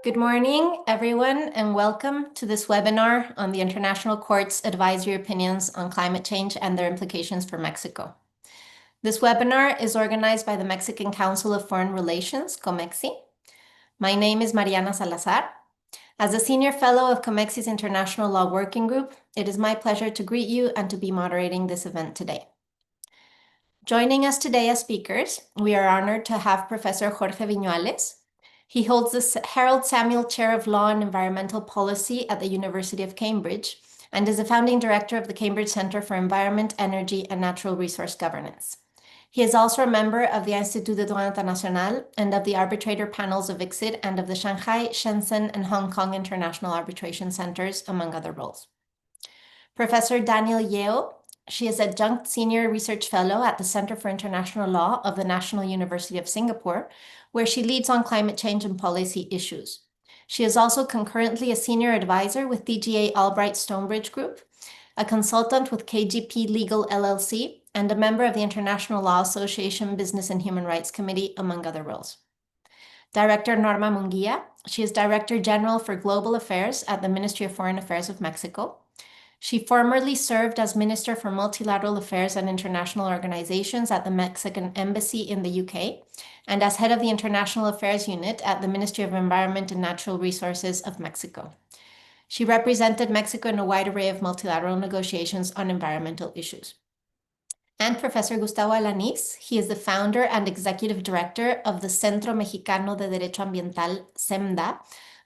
Good morning, everyone, and welcome to this webinar on the International Court's advisory opinions on climate change and their implications for Mexico. This webinar is organized by the Mexican Council of Foreign Relations, COMEXI. My name is Mariana Salazar. As a senior fellow of COMEXI's International Law Working Group, it is my pleasure to greet you and to be moderating this event today. Joining us today as speakers, we are honored to have Professor Jorge Viñuales. He holds the Harold Samuel Chair of Law and Environmental Policy at the University of Cambridge and is a founding director of the Cambridge Centre for Environment, Energy and Natural Resource Governance. He is also a member of the Institut de Droit International and of the arbitrator panels of ICSID and of the Shanghai, Shenzhen, and Hong Kong International Arbitration Centers, among other roles. Professor Danielle Yeow. She is Adjunct Senior Research Fellow at the Centre for International Law of the National University of Singapore, where she leads on climate change and policy issues. She is also concurrently a Senior Advisor with DGA Albright Stonebridge Group, a consultant with KGP Legal LLC, and a member of the International Law Association Business and Human Rights Committee, among other roles. Director Norma Munguía. She is Director General for Global Affairs at the Ministry of Foreign Affairs of Mexico. She formerly served as Minister for Multilateral Affairs and International Organizations at the Mexican Embassy in the UK and as head of the International Affairs Unit at the Ministry of Environment and Natural Resources of Mexico. She represented Mexico in a wide array of multilateral negotiations on environmental issues. And Professor Gustavo Alanís. He is the founder and executive director of the Centro Mexicano de Derecho Ambiental, CEMDA,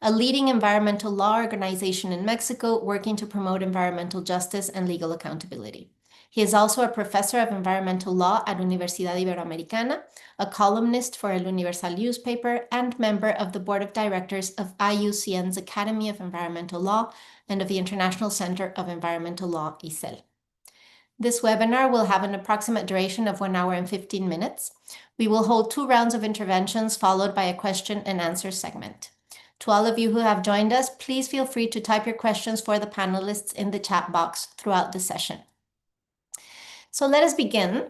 a leading environmental law organization in Mexico working to promote environmental justice and legal accountability. He is also a professor of environmental law at Universidad Iberoamericana, a columnist for El Universal newspaper, and member of the board of directors of IUCN's Academy of Environmental Law and of the International Center of Environmental Law, ICEL. This webinar will have an approximate duration of 1 hour and 15 minutes. We will hold 2 rounds of interventions followed by a question and answer segment. To all of you who have joined us, please feel free to type your questions for the panelists in the chat box throughout the session. So let us begin.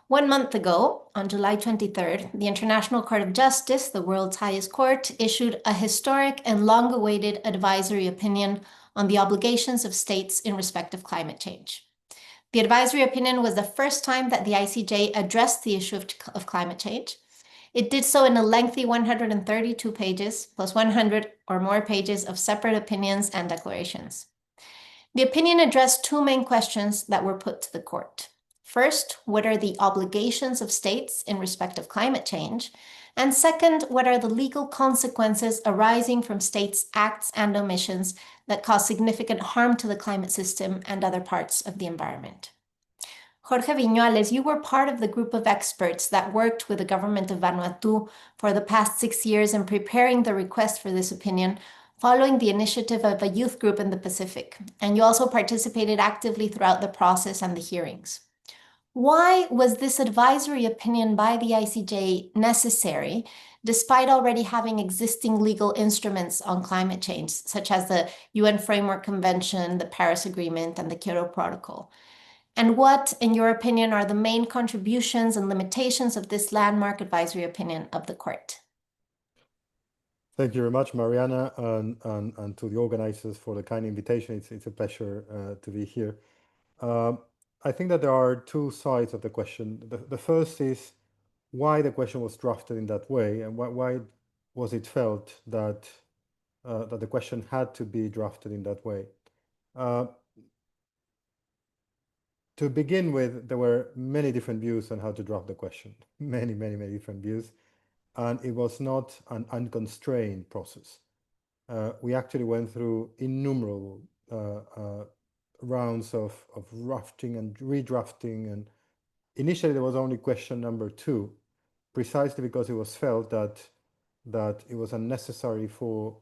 1 month ago, on July 23rd, the International Court of Justice, the world's highest court, issued a historic and long-awaited advisory opinion on the obligations of states in respect of climate change. The advisory opinion was the first time that the ICJ addressed the issue of climate change. It did so in a lengthy 132 pages, plus 100 or more pages of separate opinions and declarations. The opinion addressed 2 main questions that were put to the court. First, what are the obligations of states in respect of climate change? And second, what are the legal consequences arising from states' acts and omissions that cause significant harm to the climate system and other parts of the environment? Jorge Viñuales, you were part of the group of experts that worked with the government of Vanuatu for the past 6 years in preparing the request for this opinion, following the initiative of a youth group in the Pacific, and you also participated actively throughout the process and the hearings. Why was this advisory opinion by the ICJ necessary, despite already having existing legal instruments on climate change, such as the UN Framework Convention, the Paris Agreement, and the Kyoto Protocol? And what, in your opinion, are the main contributions and limitations of this landmark advisory opinion of the court? Thank you very much, Mariana, and to the organizers for the kind invitation. It's a pleasure to be here. I think that there are 2 sides of the question. The first is why the question was drafted in that way, and why was it felt that that the question had to be drafted in that way. To begin with, there were many different views on how to draft the question, many different views, and it was not an unconstrained process. We actually went through innumerable rounds of drafting and redrafting, and initially there was only question number 2, precisely because it was felt that it was unnecessary for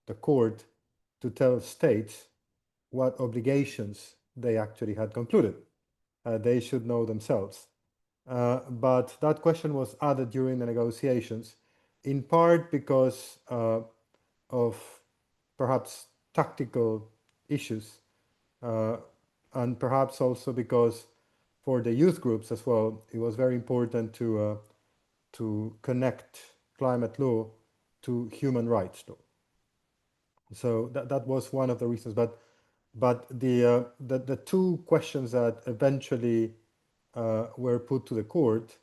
the court to tell states what obligations they actually had concluded. They should know themselves. But that question was added during the negotiations, in part because of perhaps tactical issues, and perhaps also because for the youth groups as well, it was very important to connect climate law to human rights law. So that was one of the reasons. But the two questions that eventually were put to the court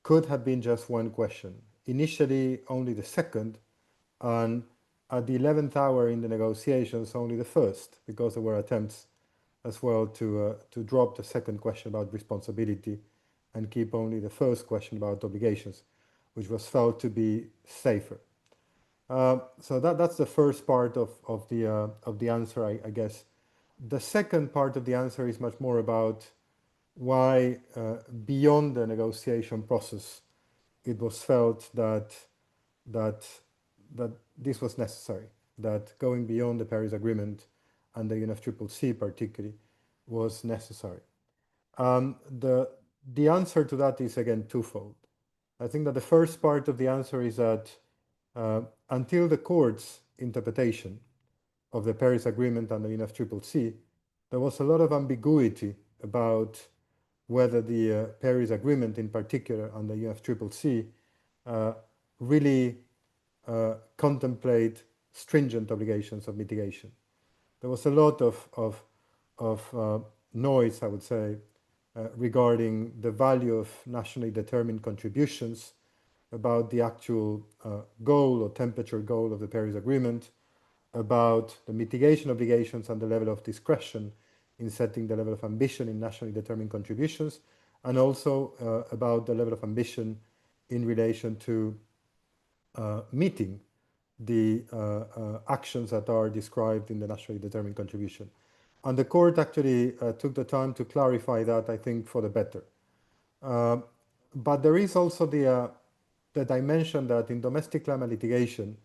could have been just one question. Initially, only the second, and at the 11th hour in the negotiations, only the first, because there were attempts as well to drop the second question about responsibility and keep only the first question about obligations, which was felt to be safer. So that's the first part of the answer, I guess. The second part of the answer is much more about why, beyond the negotiation process, it was felt that this was necessary, that going beyond the Paris Agreement and the UNFCCC particularly was necessary. The answer to that is again twofold. I think that the first part of the answer is that until the court's interpretation of the Paris Agreement and the UNFCCC, there was a lot of ambiguity about whether the Paris Agreement in particular and the UNFCCC really contemplate stringent obligations of mitigation. There was a lot of noise, I would say, regarding the value of nationally determined contributions, about the actual goal or temperature goal of the Paris Agreement, about the mitigation obligations and the level of discretion in setting the level of ambition in nationally determined contributions, and also about the level of ambition in relation to meeting the actions that are described in the nationally determined contribution. And the court actually took the time to clarify that, I think, for the better. But there is also the dimension that in domestic climate litigation,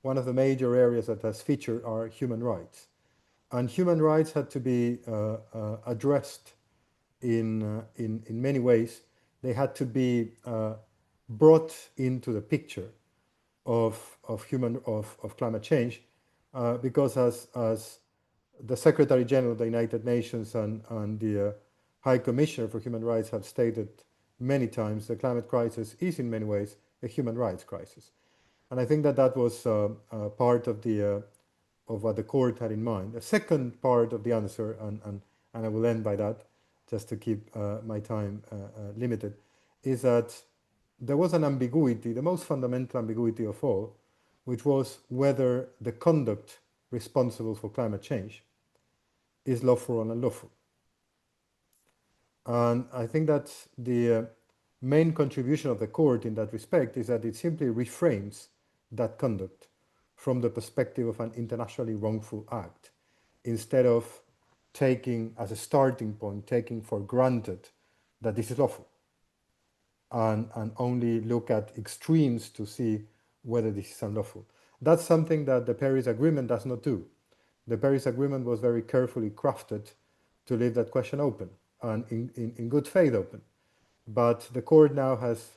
one of the major areas that has featured are human rights. And human rights had to be addressed in many ways. They had to be brought into the picture of climate change, because as the Secretary General of the United Nations and the High Commissioner for Human Rights have stated many times, the climate crisis is in many ways a human rights crisis. And I think that that was part of what the court had in mind. The second part of the answer, and I will end by that, just to keep my time limited, is that there was an ambiguity, the most fundamental ambiguity of all, which was whether the conduct responsible for climate change is lawful or unlawful. And I think that the main contribution of the court in that respect is that it simply reframes that conduct from the perspective of an internationally wrongful act, instead of taking as a starting point, taking for granted that this is lawful, and only look at extremes to see whether this is unlawful. That's something that the Paris Agreement does not do. The Paris Agreement was very carefully crafted to leave that question open, and in good faith open. But the court now has,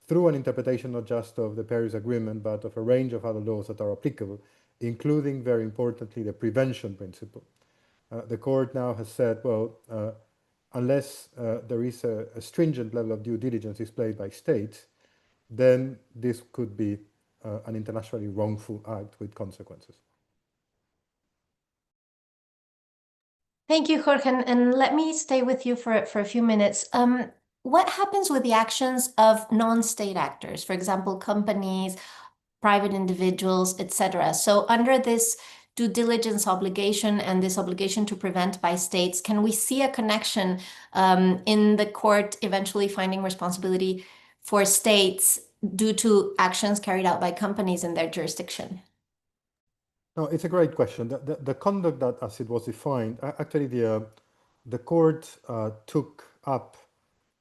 through an interpretation not just of the Paris Agreement, but of a range of other laws that are applicable, including, very importantly, the prevention principle. The court now has said, well, unless there is a stringent level of due diligence displayed by states, then this could be an internationally wrongful act with consequences. Thank you, Jorge. And let me stay with you for a few minutes. What happens with the actions of non-state actors, for example, companies, private individuals, etc.? So under this due diligence obligation and this obligation to prevent by states, can we see a connection in the court eventually finding responsibility for states due to actions carried out by companies in their jurisdiction? No, it's a great question. The conduct that, as it was defined, actually the court took up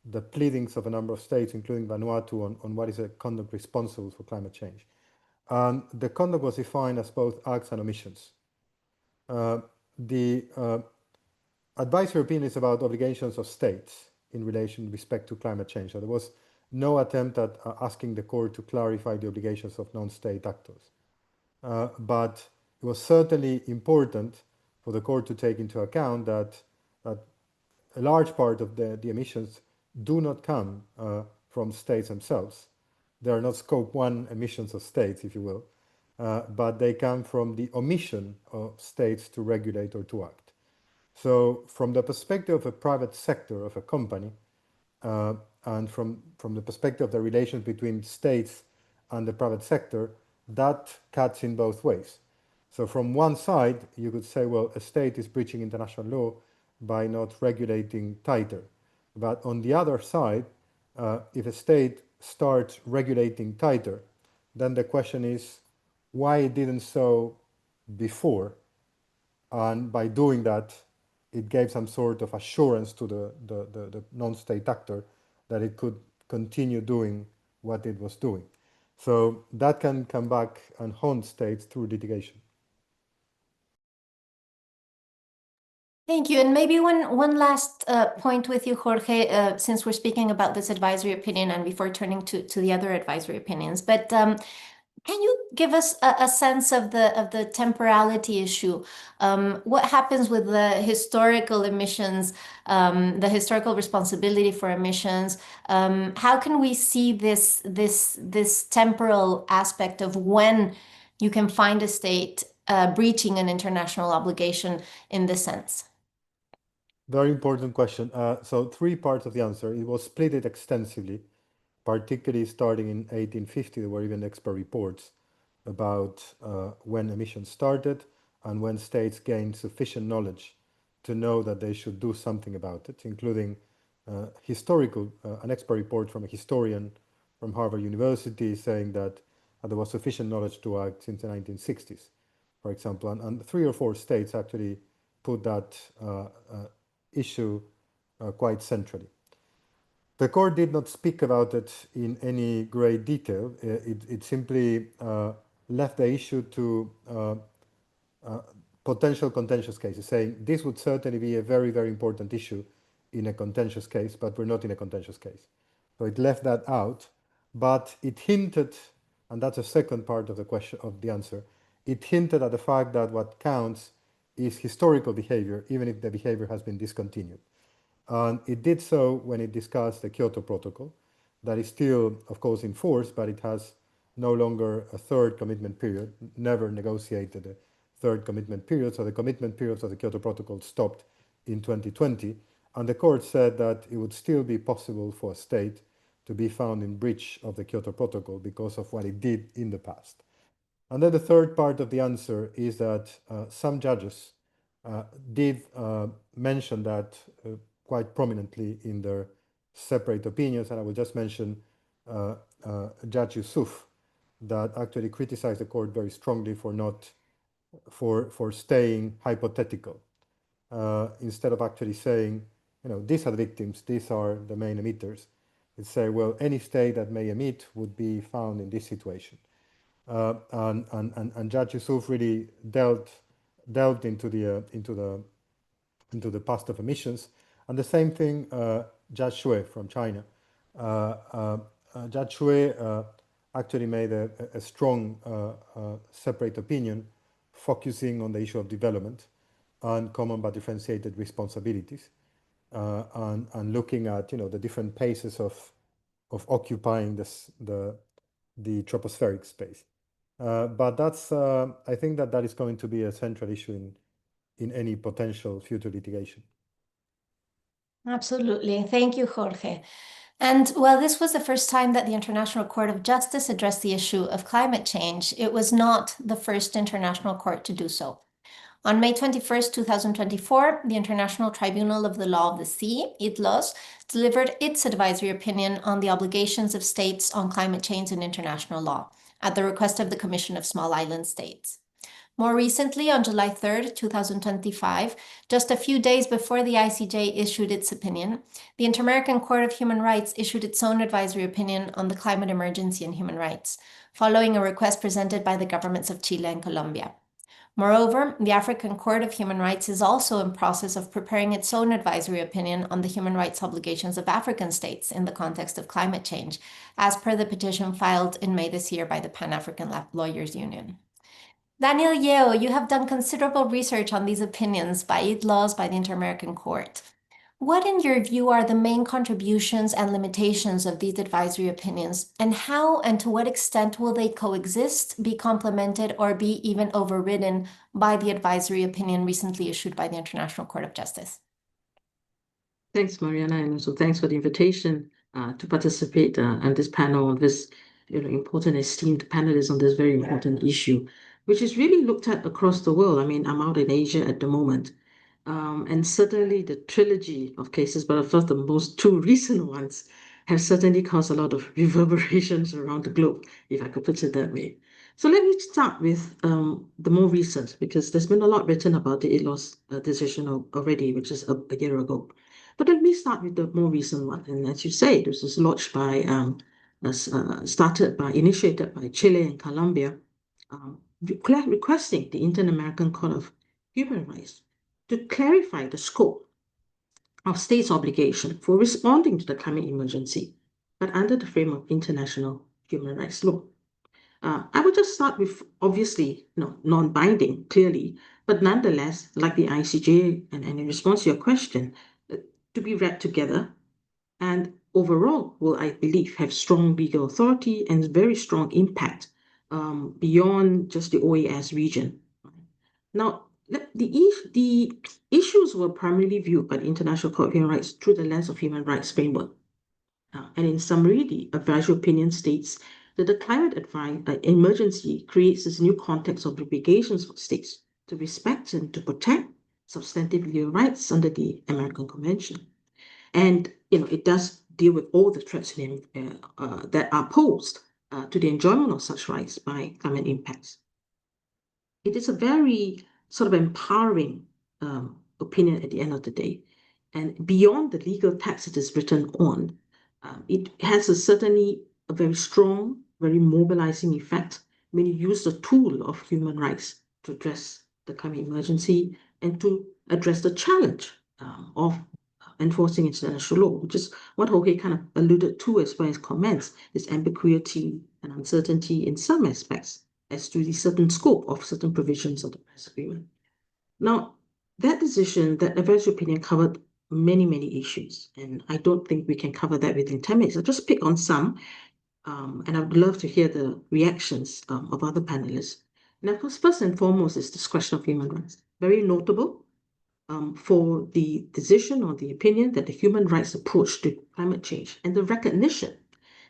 the pleadings of a number of states, including Vanuatu, on what is a conduct responsible for climate change. And the conduct was defined as both acts and omissions. The advisory opinion is about obligations of states in respect to climate change. So there was no attempt at asking the court to clarify the obligations of non-state actors. But it was certainly important for the court to take into account that a large part of the emissions do not come from states themselves. They are not scope 1 emissions of states, if you will. but they come from the omission of states to regulate or to act. So from the perspective of a private sector, of a company, and from the perspective of the relations between states and the private sector, that cuts in both ways. So from one side, you could say, well, a state is breaching international law by not regulating tighter. But on the other side, if a state starts regulating tighter, then the question is why it didn't so before. And by doing that, it gave some sort of assurance to the non-state actor that it could continue doing what it was doing. So that can come back and haunt states through litigation. Thank you. And maybe one last point with you, Jorge, since we're speaking about this advisory opinion and before turning to the other advisory opinions. But can you give us a sense of the temporality issue? What happens with the historical emissions, the historical responsibility for emissions? How can we see this temporal aspect of when you can find a state breaching an international obligation in this sense? Very important question. So three parts of the answer. It was split it extensively, particularly starting in 1850. There were even expert reports about when emissions started and when states gained sufficient knowledge to know that they should do something about it, including an expert report from a historian from Harvard University saying that there was sufficient knowledge to act since the 1960s, for example. And three or four states actually put that issue quite centrally. The court did not speak about it in any great detail. It simply left the issue to potential contentious cases, saying this would certainly be a very, very important issue in a contentious case, but we're not in a contentious case. So it left that out, but it hinted, and that's a second part of the question, of the answer, it hinted at the fact that what counts is historical behavior, even if the behavior has been discontinued. And it did so when it discussed the Kyoto Protocol, that is still, of course, in force, but it has no longer a third commitment period, never negotiated a third commitment period. So the commitment periods of the Kyoto Protocol stopped in 2020. And the court said that it would still be possible for a state to be found in breach of the Kyoto Protocol because of what it did in the past. And then the third part of the answer is that some judges did mention that quite prominently in their separate opinions, and I will just mention Judge Yusuf, that actually criticized the court very strongly for staying hypothetical, instead of actually saying, these are the victims, these are the main emitters. It say, well, any state that may emit would be found in this situation. And Judge Yusuf really delved into the past of emissions. And the same thing, Judge Xue from China. Judge Xue actually made a strong separate opinion focusing on the issue of development and common but differentiated responsibilities, and looking at the different paces of occupying the tropospheric space. But that's I think that is going to be a central issue in any potential future litigation. Absolutely. Thank you, Jorge. And while this was the first time that the International Court of Justice addressed the issue of climate change, it was not the first international court to do so. On May 21st, 2024, the International Tribunal of the Law of the Sea, ITLOS, delivered its advisory opinion on the obligations of states on climate change in international law, at the request of the Commission of Small Island States. More recently, on July 3rd, 2025, just a few days before the ICJ issued its opinion, the Inter-American Court of Human Rights issued its own advisory opinion on the climate emergency and human rights, following a request presented by the governments of Chile and Colombia. Moreover, the African Court of Human Rights is also in process of preparing its own advisory opinion on the human rights obligations of African states in the context of climate change, as per the petition filed in May this year by the Pan-African Lawyers Union. Danielle, Yeow, you have done considerable research on these opinions by ITLOS, by the Inter-American Court. What, in your view, are the main contributions and limitations of these advisory opinions, and how and to what extent will they coexist, be complemented, or be even overridden by the advisory opinion recently issued by the International Court of Justice? Thanks, Mariana, and also thanks for the invitation to participate on this panel on this important, esteemed panelists on this very important issue, which is really looked at across the world. I mean, I'm out in Asia at the moment, and certainly the trilogy of cases, but of course the most two recent ones, have certainly caused a lot of reverberations around the globe, if I could put it that way. So let me start with the more recent, because there's been a lot written about the ILO's decision already, which is a year ago. But let me start with the more recent one. And as you say, this was lodged by, initiated by Chile and Colombia, requesting the Inter-American Court of Human Rights to clarify the scope of states' obligation for responding to the climate emergency, but under the frame of international human rights law. I would just start with, obviously, non-binding, clearly, but nonetheless, like the ICJ, and in response to your question, to be read together, and overall will, I believe, have strong legal authority and very strong impact beyond just the OAS region. Now, the issues were primarily viewed by the International Court of Human Rights through the lens of human rights framework. And in summary, the advisory opinion states that the climate emergency creates this new context of obligations for states to respect and to protect substantive legal rights under the American Convention. And it does deal with all the threats that are posed to the enjoyment of such rights by climate impacts. It is a very sort of empowering opinion at the end of the day. And beyond the legal text it is written on, it has certainly a very strong, very mobilizing effect when you use the tool of human rights to address the climate emergency and to address the challenge of enforcing international law, which is what Jorge kind of alluded to as well as comments, this ambiguity and uncertainty in some aspects as to the certain scope of certain provisions of the Paris Agreement. Now, that decision, that advisory opinion covered many, many issues, and I don't think we can cover that within 10 minutes. I'll just pick on some, and I would love to hear the reactions of other panelists. And of course, first and foremost is this question of human rights. Very notable for the decision or the opinion that the human rights approach to climate change and the recognition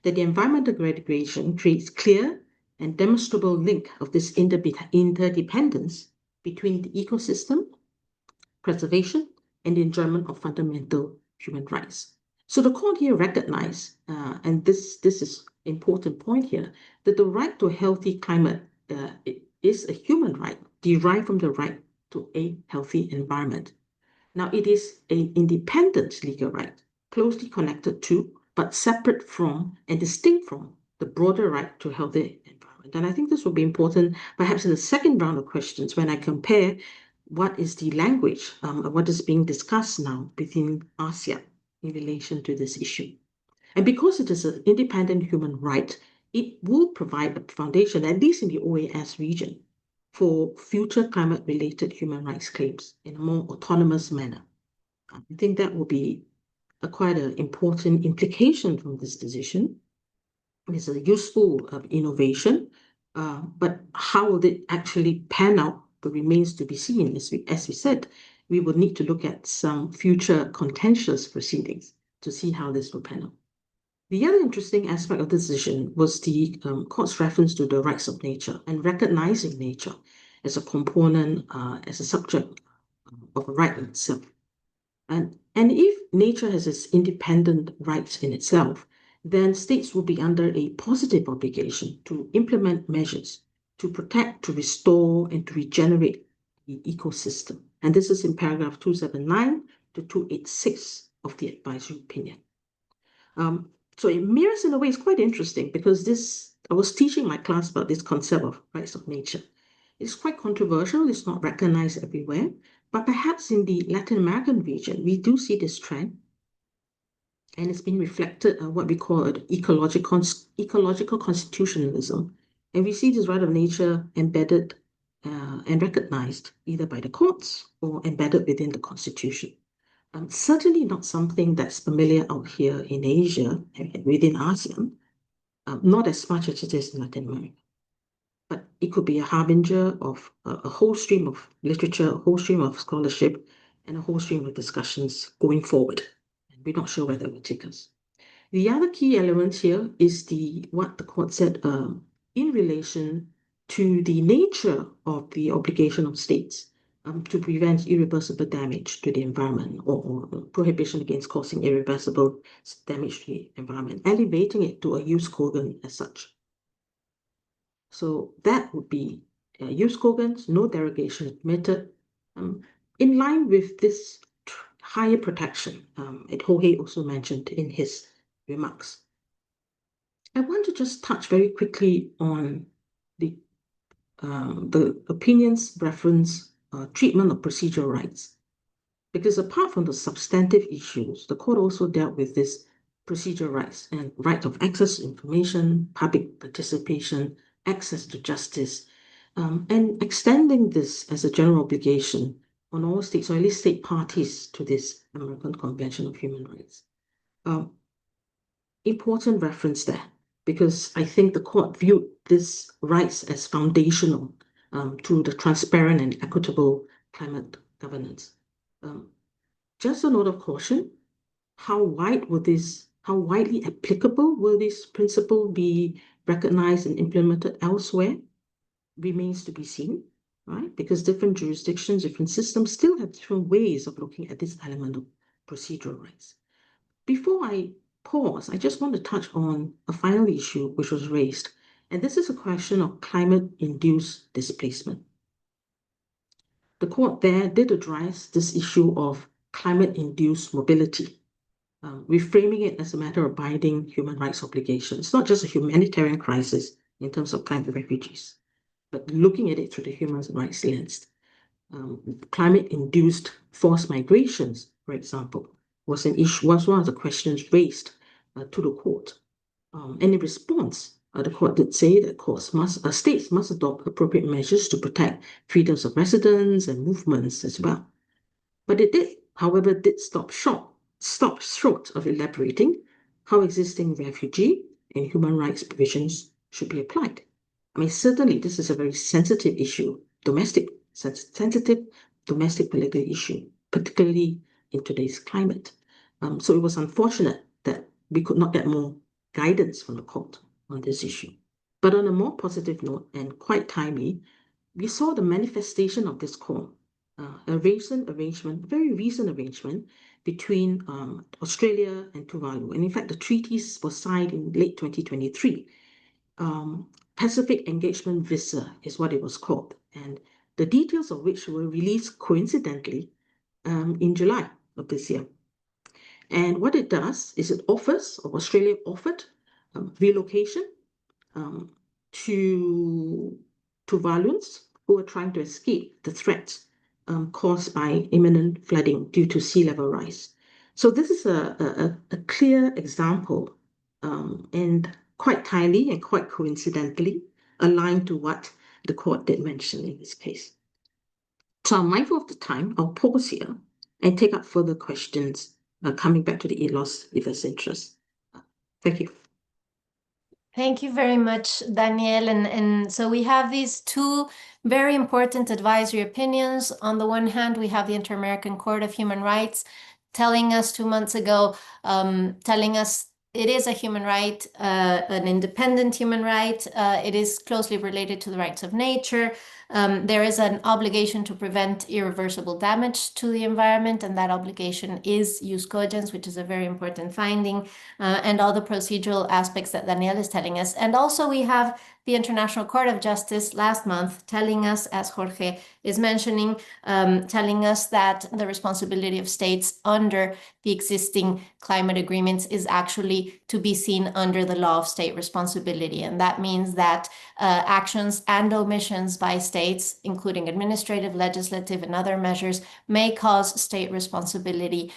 that the environmental degradation creates clear and demonstrable link of this interdependence between the ecosystem, preservation, and the enjoyment of fundamental human rights. So the court here recognized, and this is an important point here, that the right to a healthy climate is a human right derived from the right to a healthy environment. Now, it is an independent legal right, closely connected to, but separate from and distinct from the broader right to a healthy environment. And I think this will be important, perhaps in the second round of questions, when I compare what is the language, what is being discussed now within ASEAN in relation to this issue. And because it is an independent human right, it will provide a foundation, at least in the OAS region, for future climate-related human rights claims in a more autonomous manner. I think that will be quite an important implication from this decision. It's a useful innovation, but how will it actually pan out remains to be seen. As we said, we will need to look at some future contentious proceedings to see how this will pan out. The other interesting aspect of the decision was the court's reference to the rights of nature and recognizing nature as a component, as a subject of a right in itself. And if nature has its independent rights in itself, then states will be under a positive obligation to implement measures to protect, to restore, and to regenerate the ecosystem. And this is in paragraph 279 to 286 of the advisory opinion. So it mirrors in a way, it's quite interesting because I was teaching my class about this concept of rights of nature. It's quite controversial, it's not recognized everywhere, but perhaps in the Latin American region, we do see this trend. And it's been reflected what we call ecological constitutionalism. And we see this right of nature embedded and recognized either by the courts or embedded within the constitution. Certainly not something that's familiar out here in Asia and within ASEAN, not as much as it is in Latin America. But it could be a harbinger of a whole stream of literature, a whole stream of scholarship, and a whole stream of discussions going forward. And we're not sure where that will take us. The other key element here is what the court said in relation to the nature of the obligation of states to prevent irreversible damage to the environment or prohibition against causing irreversible damage to the environment, elevating it to a jus cogens as such. So that would be jus cogens, no derogation admitted, in line with this higher protection that Jorge also mentioned in his remarks. I want to just touch very quickly on the opinions reference treatment of procedural rights, because apart from the substantive issues, the court also dealt with this procedural rights and right of access to information, public participation, access to justice, and extending this as a general obligation on all states, or at least state parties to this American Convention of Human Rights. Important reference there, because I think the court viewed these rights as foundational to the transparent and equitable climate governance. Just a note of caution, how widely applicable will this principle be recognized and implemented elsewhere remains to be seen, right? Because different jurisdictions, different systems still have different ways of looking at this element of procedural rights. Before I pause, I just want to touch on a final issue which was raised, and this is a question of climate-induced displacement. The court there did address this issue of climate-induced mobility, reframing it as a matter of binding human rights obligation. It's not just a humanitarian crisis in terms of climate refugees, but looking at it through the human rights lens. Climate-induced forced migrations, for example, was one of the questions raised to the court. And in response, the court did say that states must adopt appropriate measures to protect freedoms of residence and movements as well. But it did, however, stop short of elaborating how existing refugee and human rights provisions should be applied. I mean, certainly this is a very sensitive issue, sensitive domestic political issue, particularly in today's climate. So it was unfortunate that we could not get more guidance from the court on this issue. But on a more positive note, and quite timely, we saw the manifestation of this call, a very recent arrangement between Australia and Tuvalu. And in fact, the treaties were signed in late 2023. Pacific Engagement Visa is what it was called, and the details of which were released coincidentally in July of this year. And what it does is Australia offered relocation to Tuvaluans who are trying to escape the threats caused by imminent flooding due to sea level rise. So this is a clear example and quite timely and quite coincidentally aligned to what the court did mention in this case. So I'm mindful of the time. I'll pause here and take up further questions coming back to the ELOS if there's interest. Thank you. Thank you very much, Danielle. And so we have these two very important advisory opinions. On the one hand, we have the Inter-American Court of Human Rights telling us 2 months ago, telling us it is a human right, an independent human right. It is closely related to the rights of nature. There is an obligation to prevent irreversible damage to the environment, and that obligation is jus cogens, which is a very important finding, and all the procedural aspects that Danielle is telling us. And also we have the International Court of Justice last month telling us, as Jorge is mentioning, telling us that the responsibility of states under the existing climate agreements is actually to be seen under the law of state responsibility. And that means that actions and omissions by states states, including administrative, legislative, and other measures, may cause state responsibility,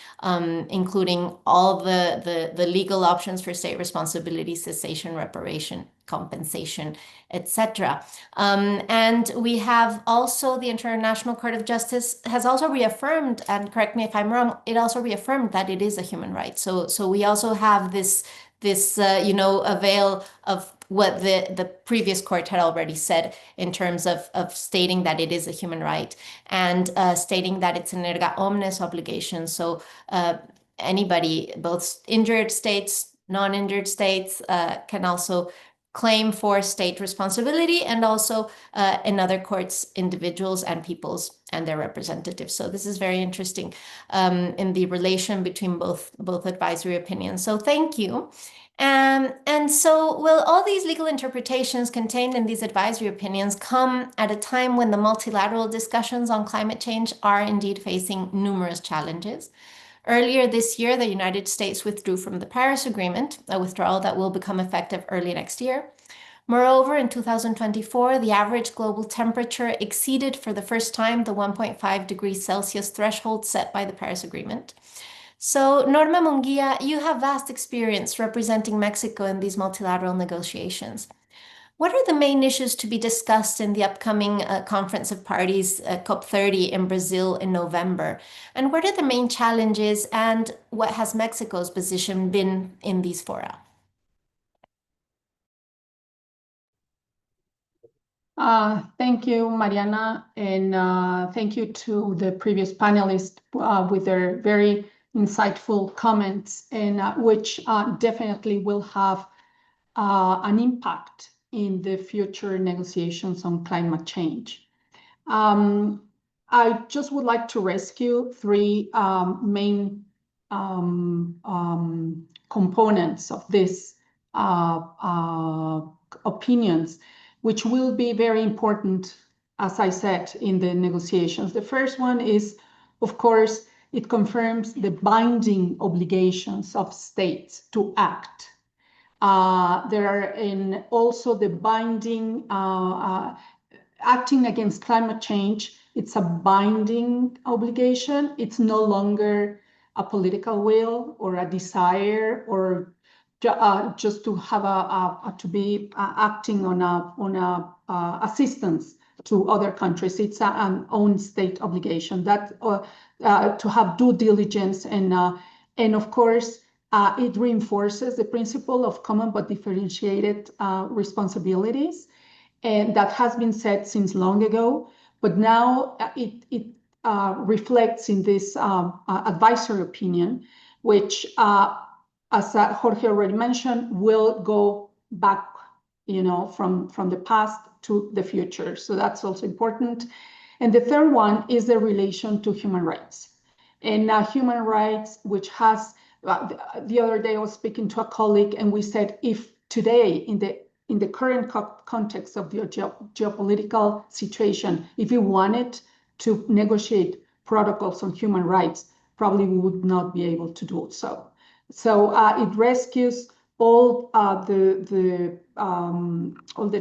including all the legal options for state responsibility, cessation, reparation, compensation, etc. And we have also the International Court of Justice has also reaffirmed, and correct me if I'm wrong, it also reaffirmed that it is a human right. So we also have this avail of what the previous court had already said in terms of stating that it is a human right and stating that it's an erga omnes obligation. So anybody, both injured states, non-injured states, can also claim for state responsibility, and also in other courts, individuals and peoples and their representatives. So this is very interesting in the relation between both advisory opinions. So thank you. And so will all these legal interpretations contained in these advisory opinions come at a time when the multilateral discussions on climate change are indeed facing numerous challenges? Earlier this year, the United States withdrew from the Paris Agreement, a withdrawal that will become effective early next year. Moreover, in 2024, the average global temperature exceeded for the first time the 1.5 degrees Celsius threshold set by the Paris Agreement. So, Norma, Munguía, you have vast experience representing Mexico in these multilateral negotiations. What are the main issues to be discussed in the upcoming Conference of Parties, COP30 in Brazil in November? And what are the main challenges, and what has Mexico's position been in these fora? Thank you, Mariana, and thank you to the previous panelists with their very insightful comments, and which definitely will have an impact in the future negotiations on climate change. I just would like to rescue three main components of this opinions, which will be very important, as I said, in the negotiations. The first one is, of course, it confirms the binding obligations of states to act. There are also the binding, acting against climate change. It's a binding obligation. It's no longer a political will or a desire or just to have to be acting on assistance to other countries. It's an own state obligation that to have due diligence, and of course it reinforces the principle of common but differentiated responsibilities, and that has been said since long ago. But now it reflects in this advisory opinion, which, as Jorge already mentioned, will go back, from the past to the future. So that's also important. And the third one is the relation to human rights. And human rights, which has, the other day I was speaking to a colleague, and we said, if today, in the current context of the geopolitical situation, if we wanted to negotiate protocols on human rights, probably we would not be able to do so. So it rescues all the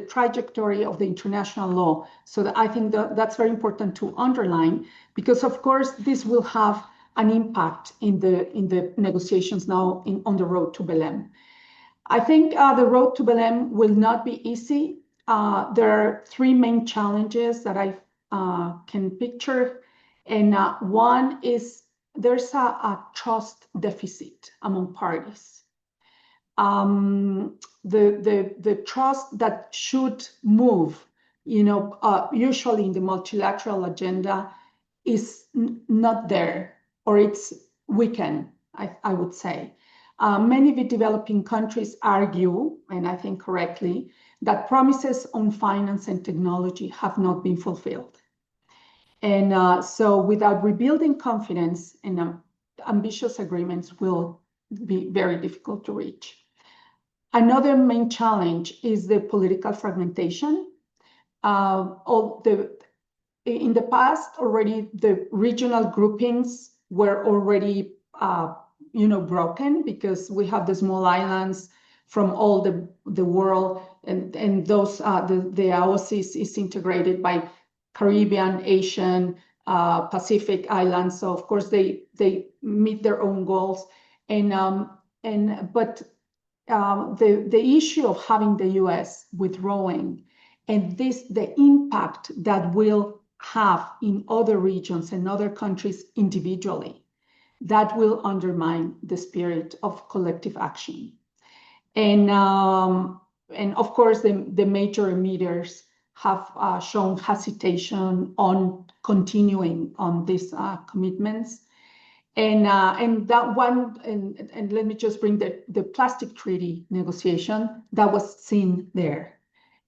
trajectory of the international law. So I think that's very important to underline, because of course this will have an impact in the negotiations now on the road to Belém. I think the road to Belém will not be easy. There are three main challenges that I can picture, and one is there's a trust deficit among parties. The trust that should move, usually in the multilateral agenda, is not there, or it's weakened, I would say. Many of the developing countries argue, and I think correctly, that promises on finance and technology have not been fulfilled. And so without rebuilding confidence, and ambitious agreements will be very difficult to reach. Another main challenge is the political fragmentation. In the past, already the regional groupings were already broken, because we have the small islands from all the world, and those the AOC is integrated by Caribbean, Asian, Pacific islands. So of course they meet their own goals, but the issue of having the U.S. withdrawing and the impact that will have in other regions and other countries individually, that will undermine the spirit of collective action. And of course, the major emitters have shown hesitation on continuing on these commitments. And that one, and let me just bring the plastic treaty negotiation that was seen there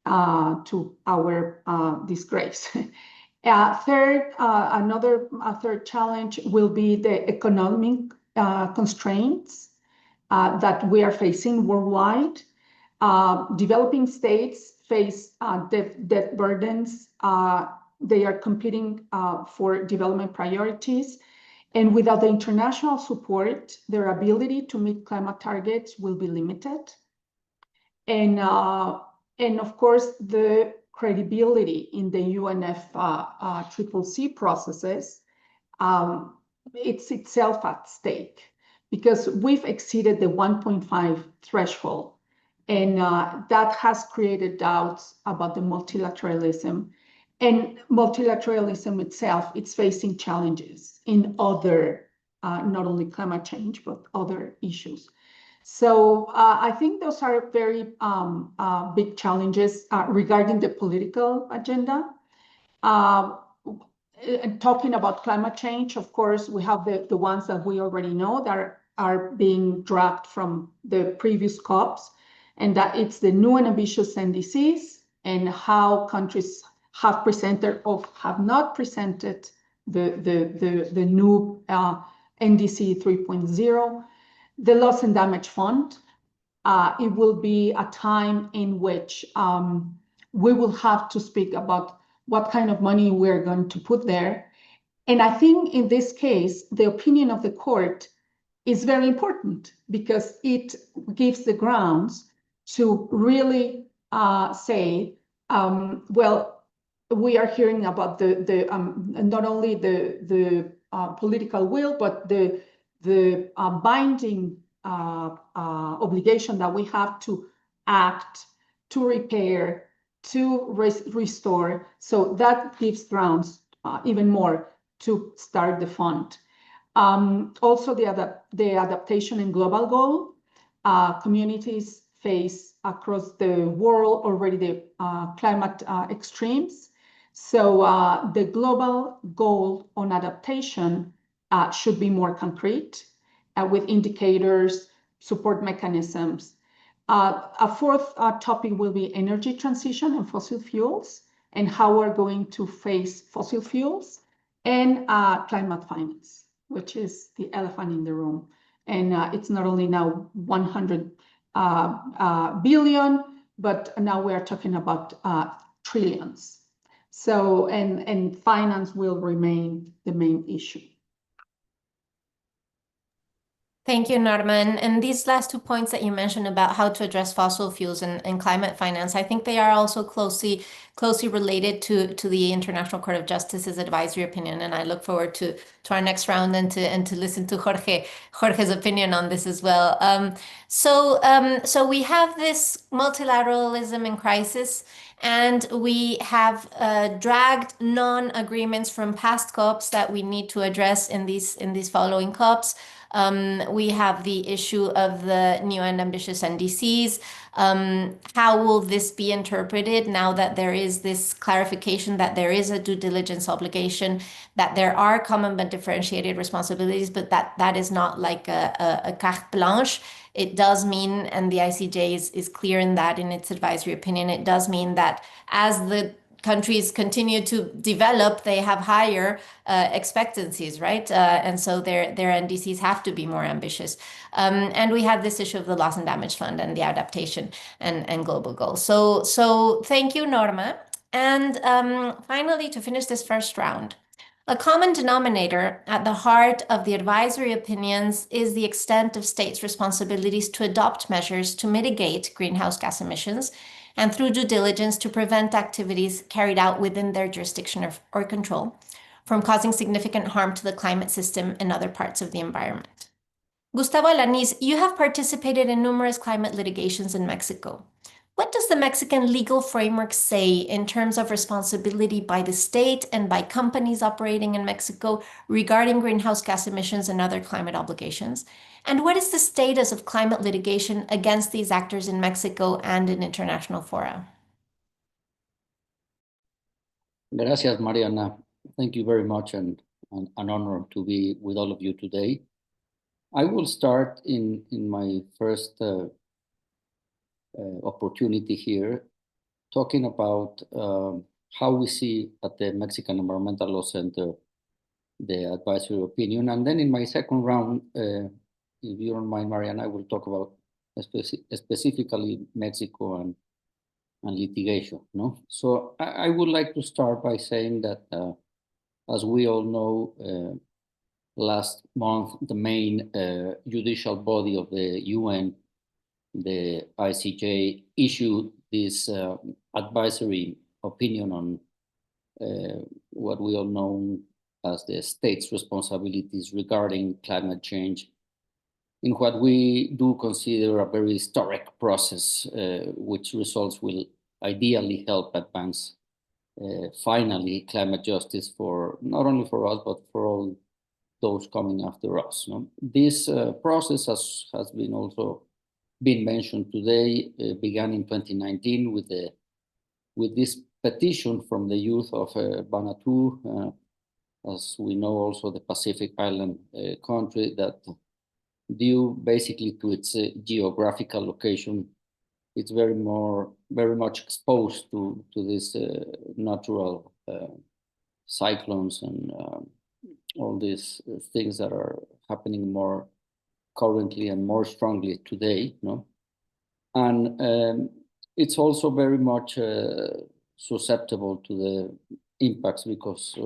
to our disgrace. Third challenge will be the economic constraints that we are facing worldwide. Developing states face debt burdens. They are competing for development priorities. And without the international support, their ability to meet climate targets will be limited. And of course, the credibility in the UNFCCC processes, it's itself at stake, because we've exceeded the 1.5 threshold. And that has created doubts about the multilateralism. And multilateralism itself, it's facing challenges in other, not only climate change, but other issues. So I think those are very big challenges regarding the political agenda. Talking about climate change, of course, we have the ones that we already know that are being dragged from the previous COPs, and that it's the new and ambitious NDCs and how countries have presented or have not presented the new NDC 3.0, the loss and damage fund. It will be a time in which we will have to speak about what kind of money we're going to put there. And I think in this case, the opinion of the court is very important, because it gives the grounds to really say, well, we are hearing about not only the political will, but the binding obligation that we have to act, to repair, to restore. So that gives grounds even more to start the fund. Also, the adaptation and global goal. Communities face across the world already the climate extremes. So the global goal on adaptation should be more concrete with indicators, support mechanisms. A fourth topic will be energy transition and fossil fuels, and how we're going to face fossil fuels, and climate finance, which is the elephant in the room. And it's not only now 100 billion, but now we are talking about trillions. So, and finance will remain the main issue. Thank you, Norma. And these last 2 points that you mentioned about how to address fossil fuels and climate finance, I think they are also closely related to the International Court of Justice's advisory opinion. And I look forward to our next round and to listen to Jorge's opinion on this as well. So we have this multilateralism in crisis, and we have dragged non-agreements from past COPs that we need to address in these following COPs. We have the issue of the new and ambitious NDCs. How will this be interpreted now that there is this clarification that there is a due diligence obligation, that there are common but differentiated responsibilities, but that is not like a carte blanche? It does mean, and the ICJ is clear in that in its advisory opinion, it does mean that as the countries continue to develop, they have higher expectancies, right? And so their NDCs have to be more ambitious. And we have this issue of the loss and damage fund and the adaptation and global goals. So thank you, Norma. And finally, to finish this first round, a common denominator at the heart of the advisory opinions is the extent of states' responsibilities to adopt measures to mitigate greenhouse gas emissions and through due diligence to prevent activities carried out within their jurisdiction or control from causing significant harm to the climate system and other parts of the environment. Gustavo, Alanís, you have participated in numerous climate litigations in Mexico. What does the Mexican legal framework say in terms of responsibility by the state and by companies operating in Mexico regarding greenhouse gas emissions and other climate obligations? And what is the status of climate litigation against these actors in Mexico and in international fora? Gracias, Mariana. Thank you very much, and an honor to be with all of you today. I will start in my first opportunity here, talking about how we see at the Mexican Environmental Law Center the advisory opinion. And then in my second round, if you don't mind, Mariana, I will talk about specifically Mexico and litigation. No? So I would like to start by saying that, as we all know, last month, the main judicial body of the UN, the ICJ, issued this advisory opinion on what we all know as the state's responsibilities regarding climate change, in what we do consider a very historic process, which results will ideally help advance finally climate justice for not only for us, but for all those coming after us. No? This process has been also been mentioned today, began in 2019 with this petition from the youth of Vanuatu, as we know also the Pacific Island country, that due basically to its geographical location, it's very much exposed to this natural cyclones and all these things that are happening more currently and more strongly today, no? And it's also very much susceptible to the impacts because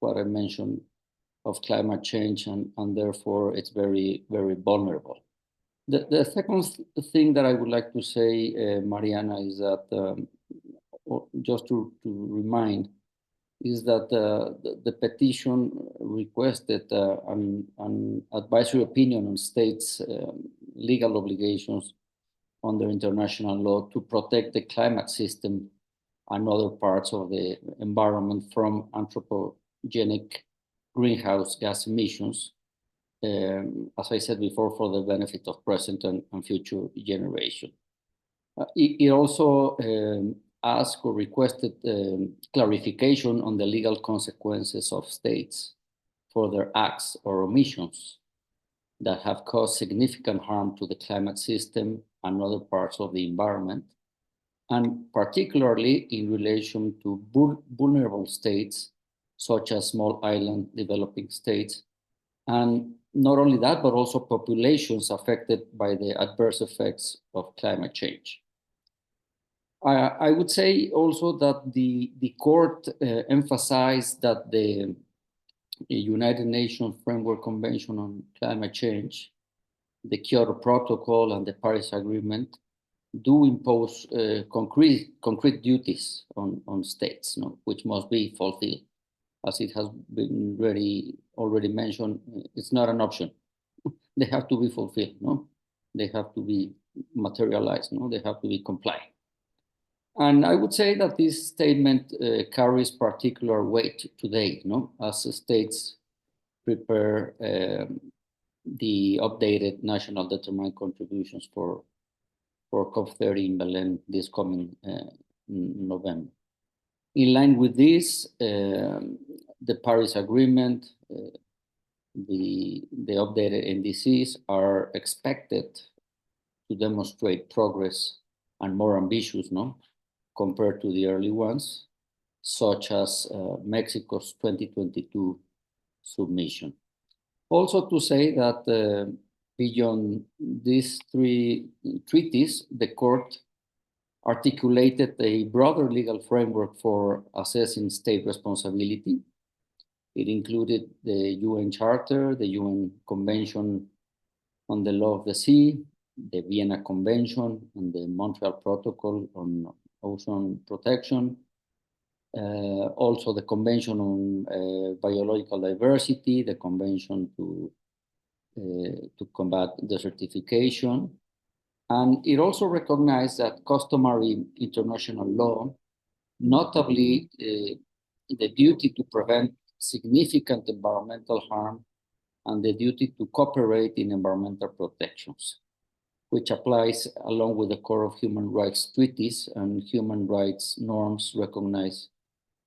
what I mentioned of climate change, and therefore it's very, very vulnerable. The second thing that I would like to say, Mariana, is that just to remind, is that the petition requested an advisory opinion on states' legal obligations under international law to protect the climate system and other parts of the environment from anthropogenic greenhouse gas emissions, as I said before, for the benefit of present and future generations. It also asked or requested clarification on the legal consequences of states for their acts or omissions that have caused significant harm to the climate system and other parts of the environment, and particularly in relation to vulnerable states, such as small island developing states, and not only that, but also populations affected by the adverse effects of climate change. I would say also that the court emphasized that the United Nations Framework Convention on Climate Change, the Kyoto Protocol, and the Paris Agreement do impose concrete duties on states, no, which must be fulfilled. As it has been already mentioned, it's not an option. They have to be fulfilled, no? They have to be materialized, no? They have to be compliant. And I would say that this statement carries particular weight today, no? As the states prepare the updated national determined contributions for COP30 in Berlin this coming November. In line with this, the Paris Agreement, the updated NDCs are expected to demonstrate progress and more ambitious, no, compared to the early ones, such as Mexico's 2022 submission. Also to say that beyond these three treaties, the court articulated a broader legal framework for assessing state responsibility. It included the UN Charter, the UN Convention on the Law of the Sea, the Vienna Convention and the Montreal Protocol on Ozone Protection, also the Convention on Biological Diversity, the Convention to combat desertification. And it also recognized that customary international law, notably the duty to prevent significant environmental harm and the duty to cooperate in environmental protections, which applies along with the core of human rights treaties and human rights norms recognized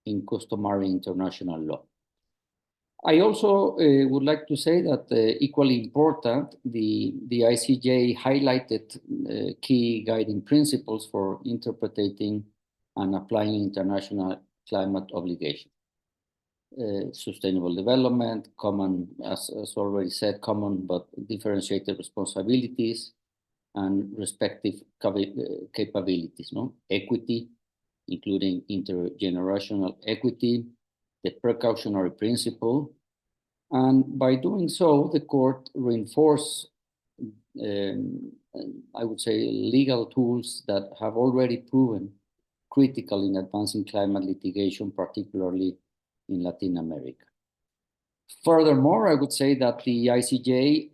in customary international law. I also would like to say that equally important, the ICJ highlighted key guiding principles for interpreting and applying international climate obligations. Sustainable development, common, as already said, common but differentiated responsibilities and respective capabilities, no? Equity, including intergenerational equity, the precautionary principle, and by doing so, the court reinforced, I would say, legal tools that have already proven critical in advancing climate litigation, particularly in Latin America. Furthermore, I would say that the ICJ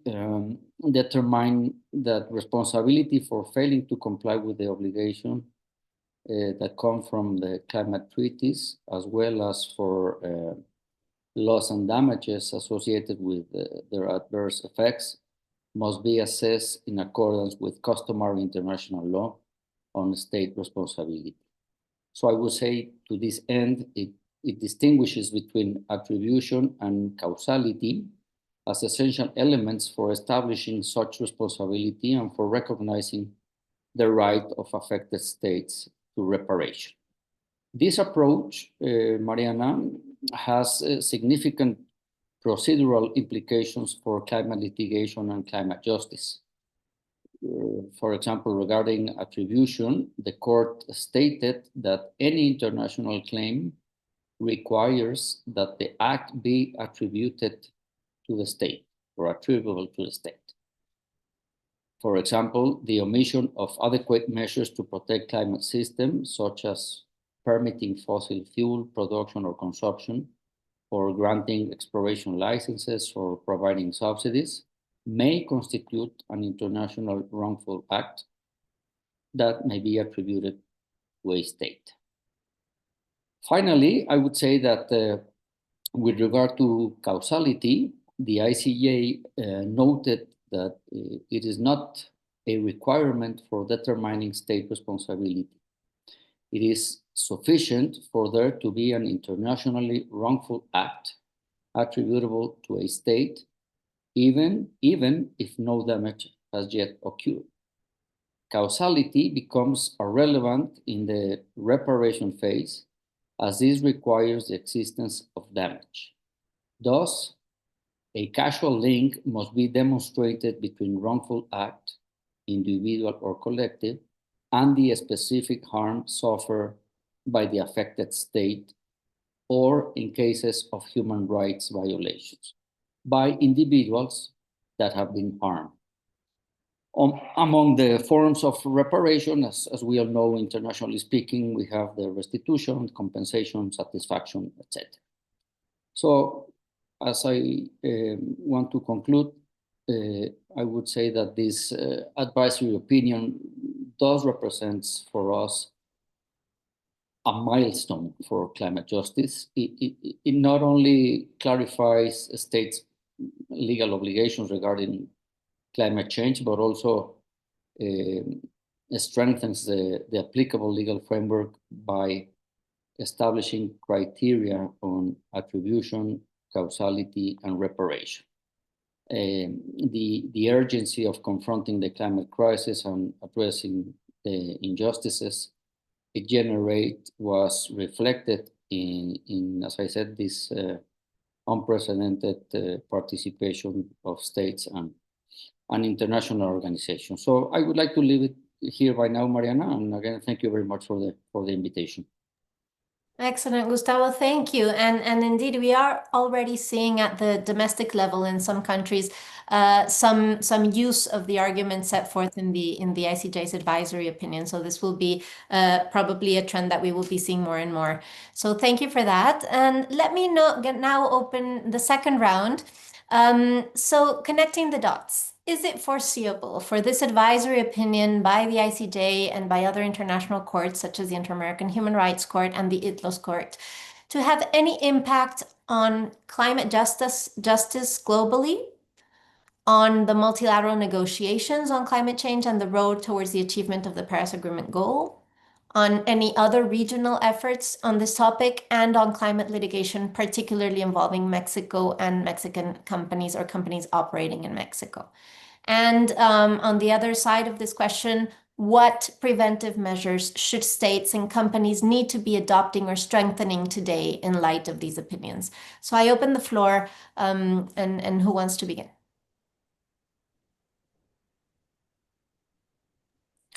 determined that responsibility for failing to comply with the obligation that come from the climate treaties, as well as for loss and damages associated with their adverse effects, must be assessed in accordance with customary international law on state responsibility. So I would say to this end, it distinguishes between attribution and causality as essential elements for establishing such responsibility and for recognizing the right of affected states to reparation. This approach, Mariana, has significant procedural implications for climate litigation and climate justice. For example, regarding attribution, the court stated that any international claim requires that the act be attributed to the state or attributable to the state. For example, the omission of adequate measures to protect climate systems, such as permitting fossil fuel production or consumption, or granting exploration licenses or providing subsidies, may constitute an international wrongful act that may be attributed to a state. Finally, I would say that with regard to causality, the ICJ noted that it is not a requirement for determining state responsibility. It is sufficient for there to be an internationally wrongful act attributable to a state, even if no damage has yet occurred. Causality becomes irrelevant in the reparation phase, as this requires the existence of damage. Thus, a causal link must be demonstrated between wrongful act, individual or collective, and the specific harm suffered by the affected state, or in cases of human rights violations, by individuals that have been harmed. Among the forms of reparation, as we all know, internationally speaking, we have the restitution, compensation, satisfaction, etc. So, as I want to conclude, I would say that this advisory opinion does represent for us a milestone for climate justice. It not only clarifies states' legal obligations regarding climate change, but also strengthens the applicable legal framework by establishing criteria on attribution, causality, and reparation. The urgency of confronting the climate crisis and addressing the injustices it generates was reflected in, as I said, this unprecedented participation of states and international organizations. So I would like to leave it here by now, Mariana, and again, thank you very much for the invitation. Excellent, Gustavo. Thank you. And indeed, we are already seeing at the domestic level in some countries some use of the arguments set forth in the ICJ's advisory opinion. So this will be probably a trend that we will be seeing more and more. So thank you for that. And let me now open the second round. So connecting the dots. Is it foreseeable for this advisory opinion by the ICJ and by other international courts, such as the Inter-American Human Rights Court and the ITLOS Court, to have any impact on climate justice globally, on the multilateral negotiations on climate change and the road towards the achievement of the Paris Agreement goal, on any other regional efforts on this topic, and on climate litigation, particularly involving Mexico and Mexican companies or companies operating in Mexico? And on the other side of this question, what preventive measures should states and companies need to be adopting or strengthening today in light of these opinions? So I open the floor, and who wants to begin?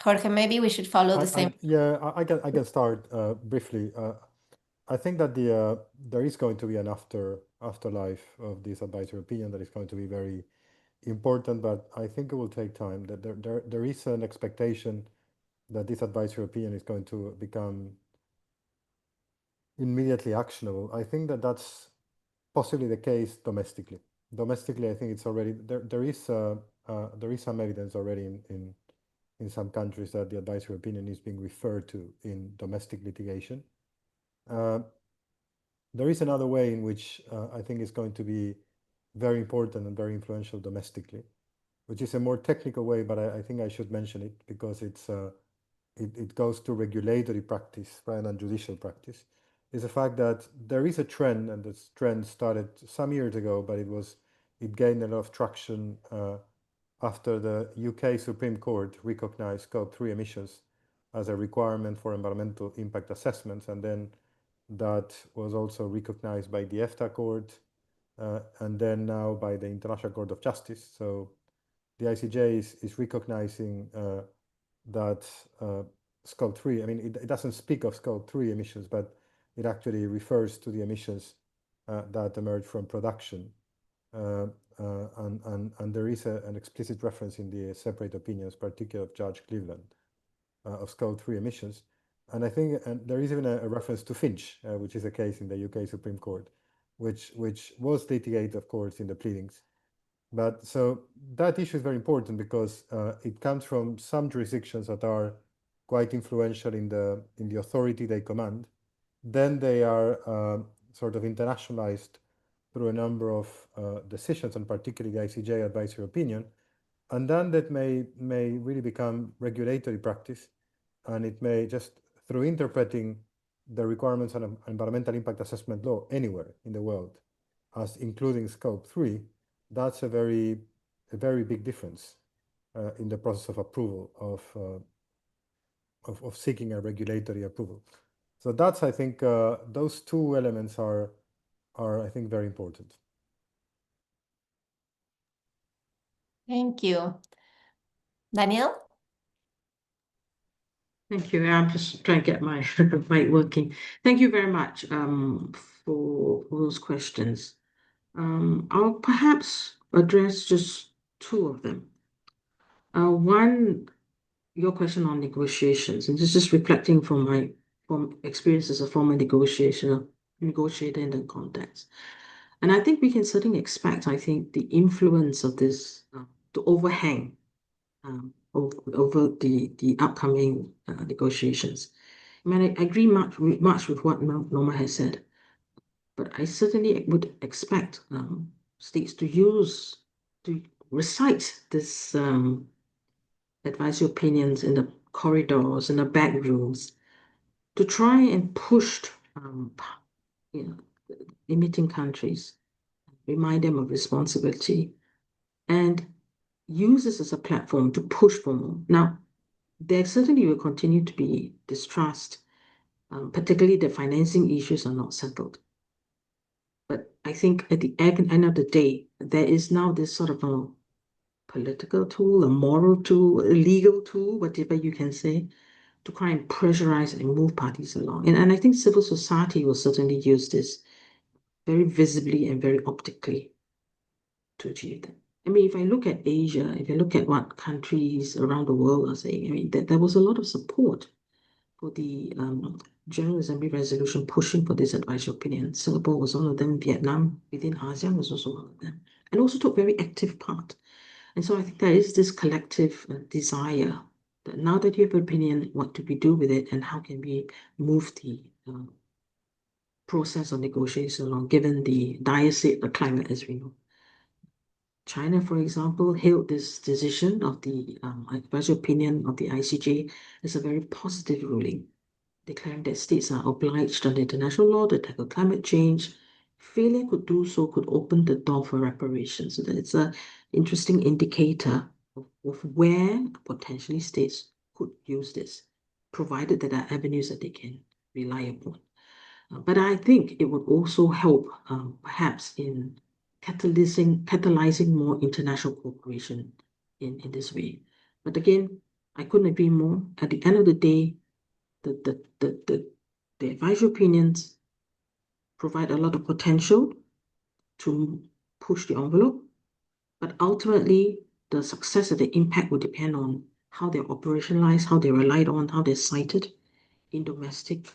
Jorge, maybe we should follow the same. I can start briefly. I think that there is going to be an afterlife of this advisory opinion that is going to be very important, but I think it will take time. That there is an expectation that this advisory opinion is going to become immediately actionable. I think that that's possibly the case domestically. Domestically, I think it's already there is some evidence already in some countries that the advisory opinion is being referred to in domestic litigation. There is another way in which I think is going to be very important and very influential domestically, which is a more technical way, but I think I should mention it because it goes to regulatory practice rather than judicial practice. Is the fact that there is a trend, and this trend started some years ago, but it gained a lot of traction after the UK Supreme Court recognized Scope 3 emissions as a requirement for environmental impact assessments, and then that was also recognized by the EFTA Court, and then now by the International Court of Justice. So the ICJ is recognizing that Scope 3, I mean, it doesn't speak of Scope 3 emissions, but it actually refers to the emissions that emerge from production. And there is an explicit reference in the separate opinions, particularly of Judge Cleveland, of Scope 3 emissions. And I think there is even a reference to Finch, which is a case in the UK Supreme Court, which was litigated, of course, in the pleadings. But so that issue is very important because it comes from some jurisdictions that are quite influential in the authority they command. Then they are sort of internationalized through a number of decisions, and particularly the ICJ advisory opinion. And then that may really become regulatory practice, and it may just, through interpreting the requirements on environmental impact assessment law anywhere in the world, as including Scope 3, that's a very big difference in the process of approval of seeking a regulatory approval. So that's, I think, those two elements are I think very important. Thank you. Danielle? Thank you. I'm just trying to get my mic working. Thank you very much for those questions. I'll perhaps address just two of them. One, your question on negotiations, and this is reflecting from my experience as a former negotiator in the context. And I think we can certainly expect, I think, the influence of this to overhang over the upcoming negotiations. I mean, I agree much with what Norma has said, but I certainly would expect states to recite this advisory opinions in the corridors, in the back rooms, to try and push emitting countries, remind them of responsibility, and use this as a platform to push for more. Now, there certainly will continue to be distrust, particularly the financing issues are not settled. But I think at the end of the day, there is now this sort of a political tool, a moral tool, a legal tool, whatever you can say, to try and pressurize and move parties along. And I think civil society will certainly use this very visibly and very optically to achieve that. I mean, if I look at Asia, if I look at what countries around the world are saying, I mean, there was a lot of support for the General Assembly resolution pushing for this advisory opinion. Singapore was one of them. Vietnam within ASEAN was also one of them, and also took very active part. And so I think there is this collective desire that now that you have an opinion, what do we do with it, and how can we move the process of negotiation along, given the dire state of climate as we know. China, for example, hailed this decision of the advisory opinion of the ICJ as a very positive ruling, declaring that states are obliged under international law to tackle climate change. Failure could do so could open the door for reparations. So that's an interesting indicator of where potentially states could use this, provided that there are avenues that they can rely upon. But I think it would also help perhaps in catalyzing more international cooperation in this way. But again, I couldn't agree more. At the end of the day, the advisory opinions provide a lot of potential to push the envelope, but ultimately the success of the impact will depend on how they're operationalized, how they're relied on, how they're cited in domestic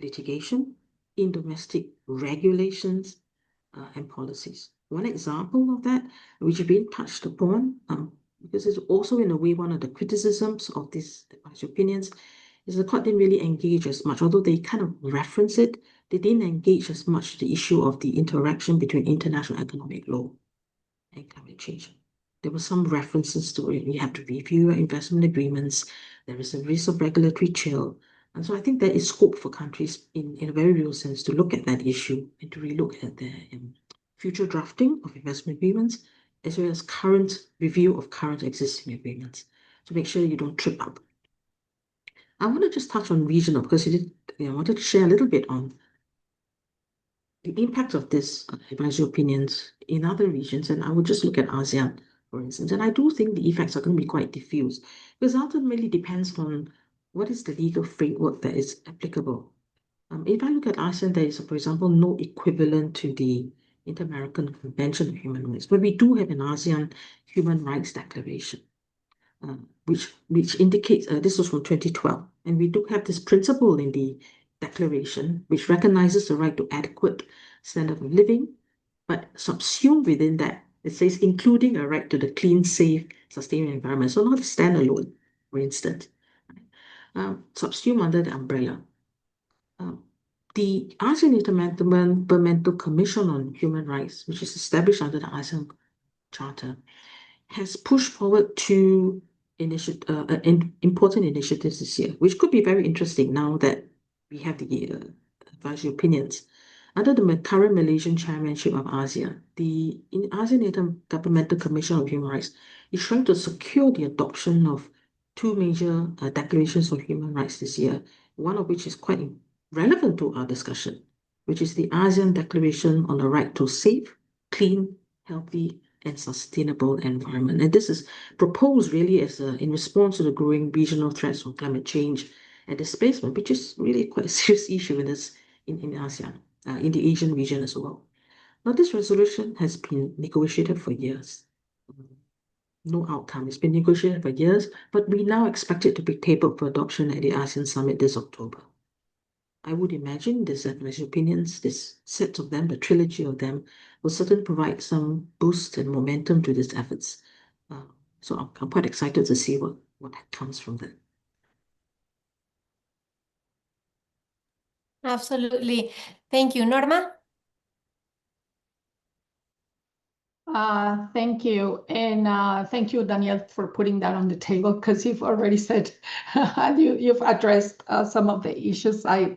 litigation, in domestic regulations, and policies. One example of that, which has been touched upon, because it's also in a way one of the criticisms of these advisory opinions, is the court didn't really engage as much, although they kind of reference it, they didn't engage as much the issue of the interaction between international economic law and climate change. There were some references to it. You have to review your investment agreements. There is a risk of regulatory chill. And so I think there is scope for countries in a very real sense to look at that issue and to relook at their future drafting of investment agreements, as well as current review of current existing agreements to make sure you don't trip up. I want to just touch on regional because I wanted to share a little bit on the impact of this advisory opinions in other regions, and I would just look at ASEAN, for instance. And I do think the effects are going to be quite diffuse because ultimately depends on what is the legal framework that is applicable. If I look at ASEAN, there is, for example, no equivalent to the Inter-American Convention of Human Rights, but we do have an ASEAN Human Rights Declaration, which indicates, this was from 2012, and we do have this principle in the declaration, which recognizes the right to adequate standard of living, but subsumed within that, it says including a right to the clean, safe, sustainable environment. So not a standalone, for instance, subsumed under the umbrella. The ASEAN Intergovernmental Commission on Human Rights, which is established under the ASEAN Charter, has pushed forward two important initiatives this year, which could be very interesting now that we have the advisory opinions. Under the current Malaysian chairmanship of ASEAN, the ASEAN Intergovernmental Commission on Human Rights is trying to secure the adoption of two major declarations of human rights this year, one of which is quite relevant to our discussion, which is the ASEAN Declaration on the Right to Safe, Clean, Healthy, and Sustainable Environment. And this is proposed really as in response to the growing regional threats from climate change and displacement, which is really quite a serious issue in ASEAN, in the Asian region as well. Now, this resolution has been negotiated for years. No outcome. It's been negotiated for years, but we now expect it to be tabled for adoption at the ASEAN Summit this October. I would imagine this advisory opinions, this set of them, the trilogy of them, will certainly provide some boost and momentum to these efforts. So I'm quite excited to see what comes from that. Absolutely. Thank you. Norma? Thank you. And thank you, Danielle, for putting that on the table, because you've already said, you've addressed some of the issues I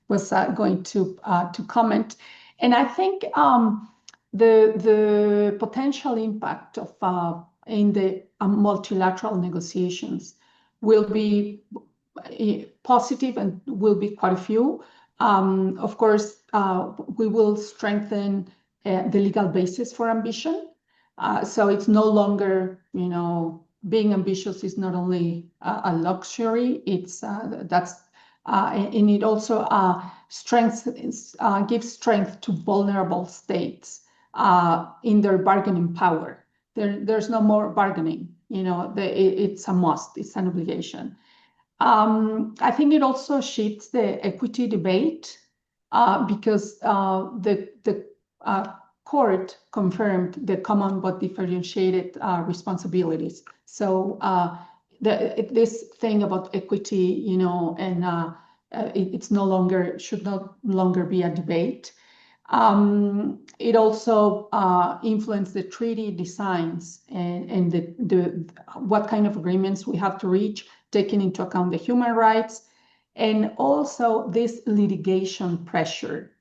was going to comment. And I think the potential impact of in the multilateral negotiations will be positive and will be quite a few. Of course, we will strengthen the legal basis for ambition. So it's no longer, being ambitious is not only a luxury, it's and it also gives strength to vulnerable states in their bargaining power. There's no more bargaining. It's a must. It's an obligation. I think it also shifts the equity debate because the court confirmed the common but differentiated responsibilities. So this thing about equity, and it's should no longer be a debate. It also influenced the treaty designs and what kind of agreements we have to reach, taking into account the human rights, and also this litigation pressure.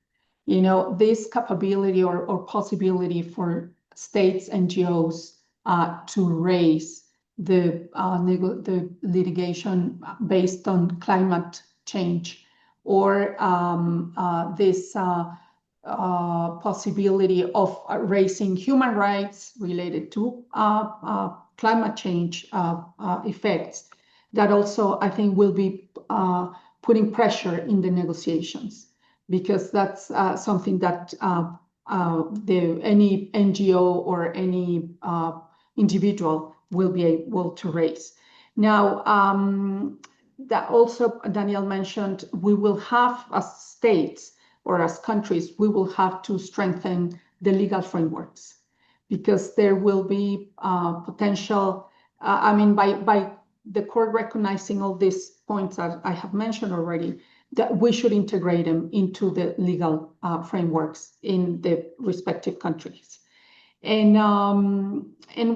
This capability or possibility for states and NGOs to raise the litigation based on climate change, or this possibility of raising human rights related to climate change effects. That also, I think, will be putting pressure in the negotiations, because that's something that any NGO or any individual will be able to raise. Now, that also Danielle mentioned, we will have, as states or as countries, we will have to strengthen the legal frameworks, because there will be potential, by the court recognizing all these points that I have mentioned already, that we should integrate them into the legal frameworks in the respective countries. And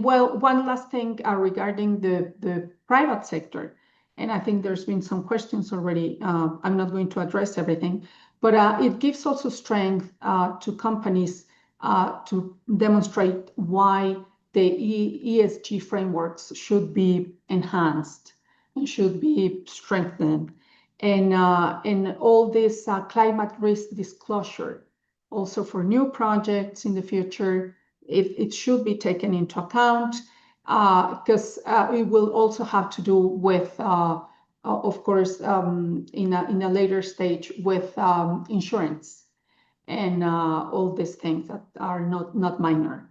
well, one last thing regarding the private sector, and I think there's been some questions already. I'm not going to address everything, but it gives also strength to companies to demonstrate why the ESG frameworks should be enhanced and should be strengthened. And all this climate risk disclosure, also for new projects in the future, it should be taken into account, because it will also have to do with, of course, in a later stage with insurance and all these things that are not minor.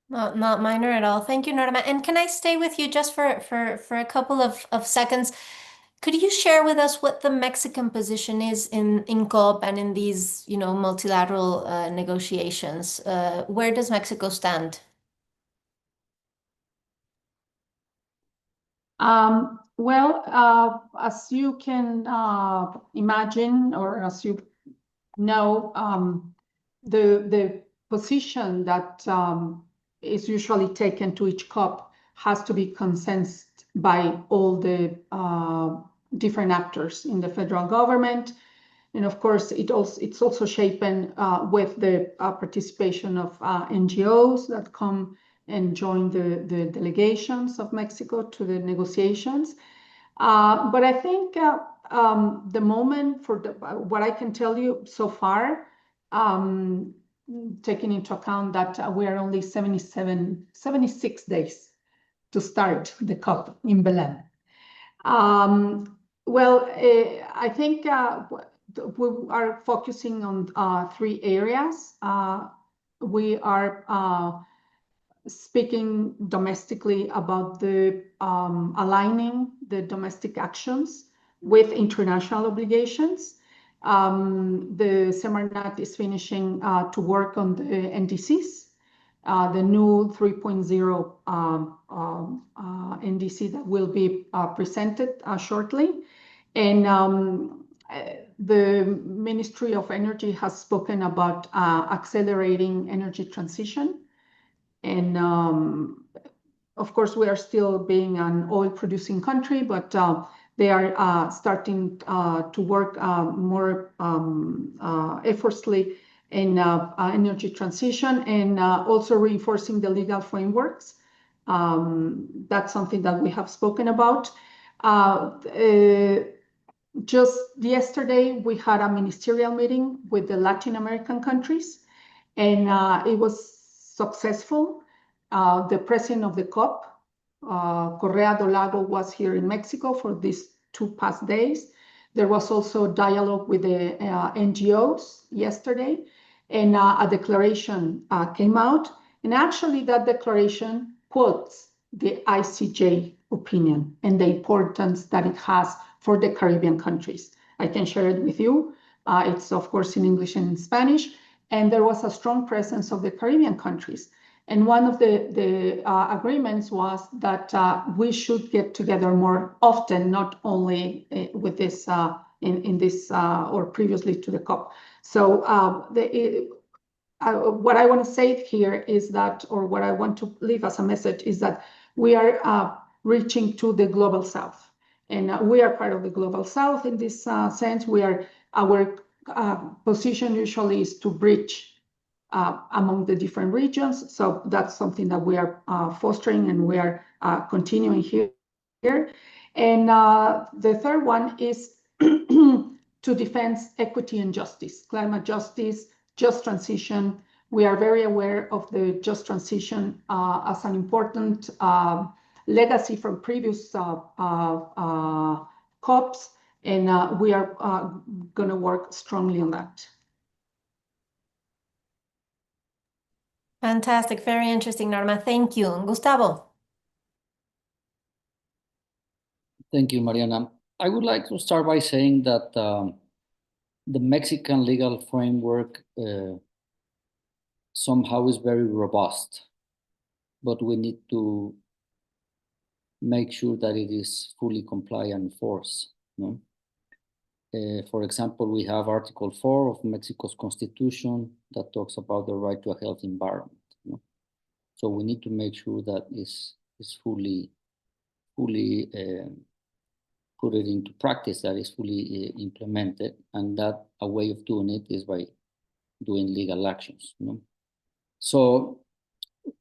Not minor at all. Thank you, Norma. And can I stay with you just for a couple of seconds? Could you share with us what the Mexican position is in COP and in these, multilateral negotiations? Where does Mexico stand? Well, as you can imagine, or as you know, the position that is usually taken to each COP has to be consensus by all the different actors in the federal government. And of course, it's also shaped with the participation of NGOs that come and join the delegations of Mexico to the negotiations. But I think the moment for what I can tell you so far, taking into account that we are only 76 days to start the COP in Belém. Well, I think we are focusing on 3 areas. We are speaking domestically about the aligning the domestic actions with international obligations. The CEMDA is finishing to work on the NDCs, the new 3.0 NDC that will be presented shortly. And the Ministry of Energy has spoken about accelerating energy transition. And of course, we are still being an oil-producing country, but they are starting to work more effortlessly in energy transition, and also reinforcing the legal frameworks. That's something that we have spoken about. Just yesterday, we had a ministerial meeting with the Latin American countries, and it was successful. The president of the COP, Correa do Lago, was here in Mexico for these 2 past days. There was also dialogue with the NGOs yesterday, and a declaration came out. And actually that declaration quotes the ICJ opinion and the importance that it has for the Caribbean countries. I can share it with you. It's of course in English and in Spanish. And there was a strong presence of the Caribbean countries. And one of the agreements was that we should get together more often, not only with this in this or previously to the COP. So what I want to say here is that, or what I want to leave as a message is that we are reaching to the global south, and we are part of the global south in this sense. Our position usually is to bridge among the different regions. So that's something that we are fostering, and we are continuing here. And the third one is to defend equity and justice, climate justice, just transition. We are very aware of the just transition as an important legacy from previous COPs, and we are going to work strongly on that. Fantastic. Very interesting, Norma. Thank you. Gustavo. Thank you, Mariana. I would like to start by saying that the Mexican legal framework somehow is very robust, but we need to make sure that it is fully compliant and enforced. No? For example, we have Article 4 of Mexico's Constitution that talks about the right to a healthy environment. No? So we need to make sure that is fully put it into practice, that is fully implemented, and that a way of doing it is by doing legal actions. No? So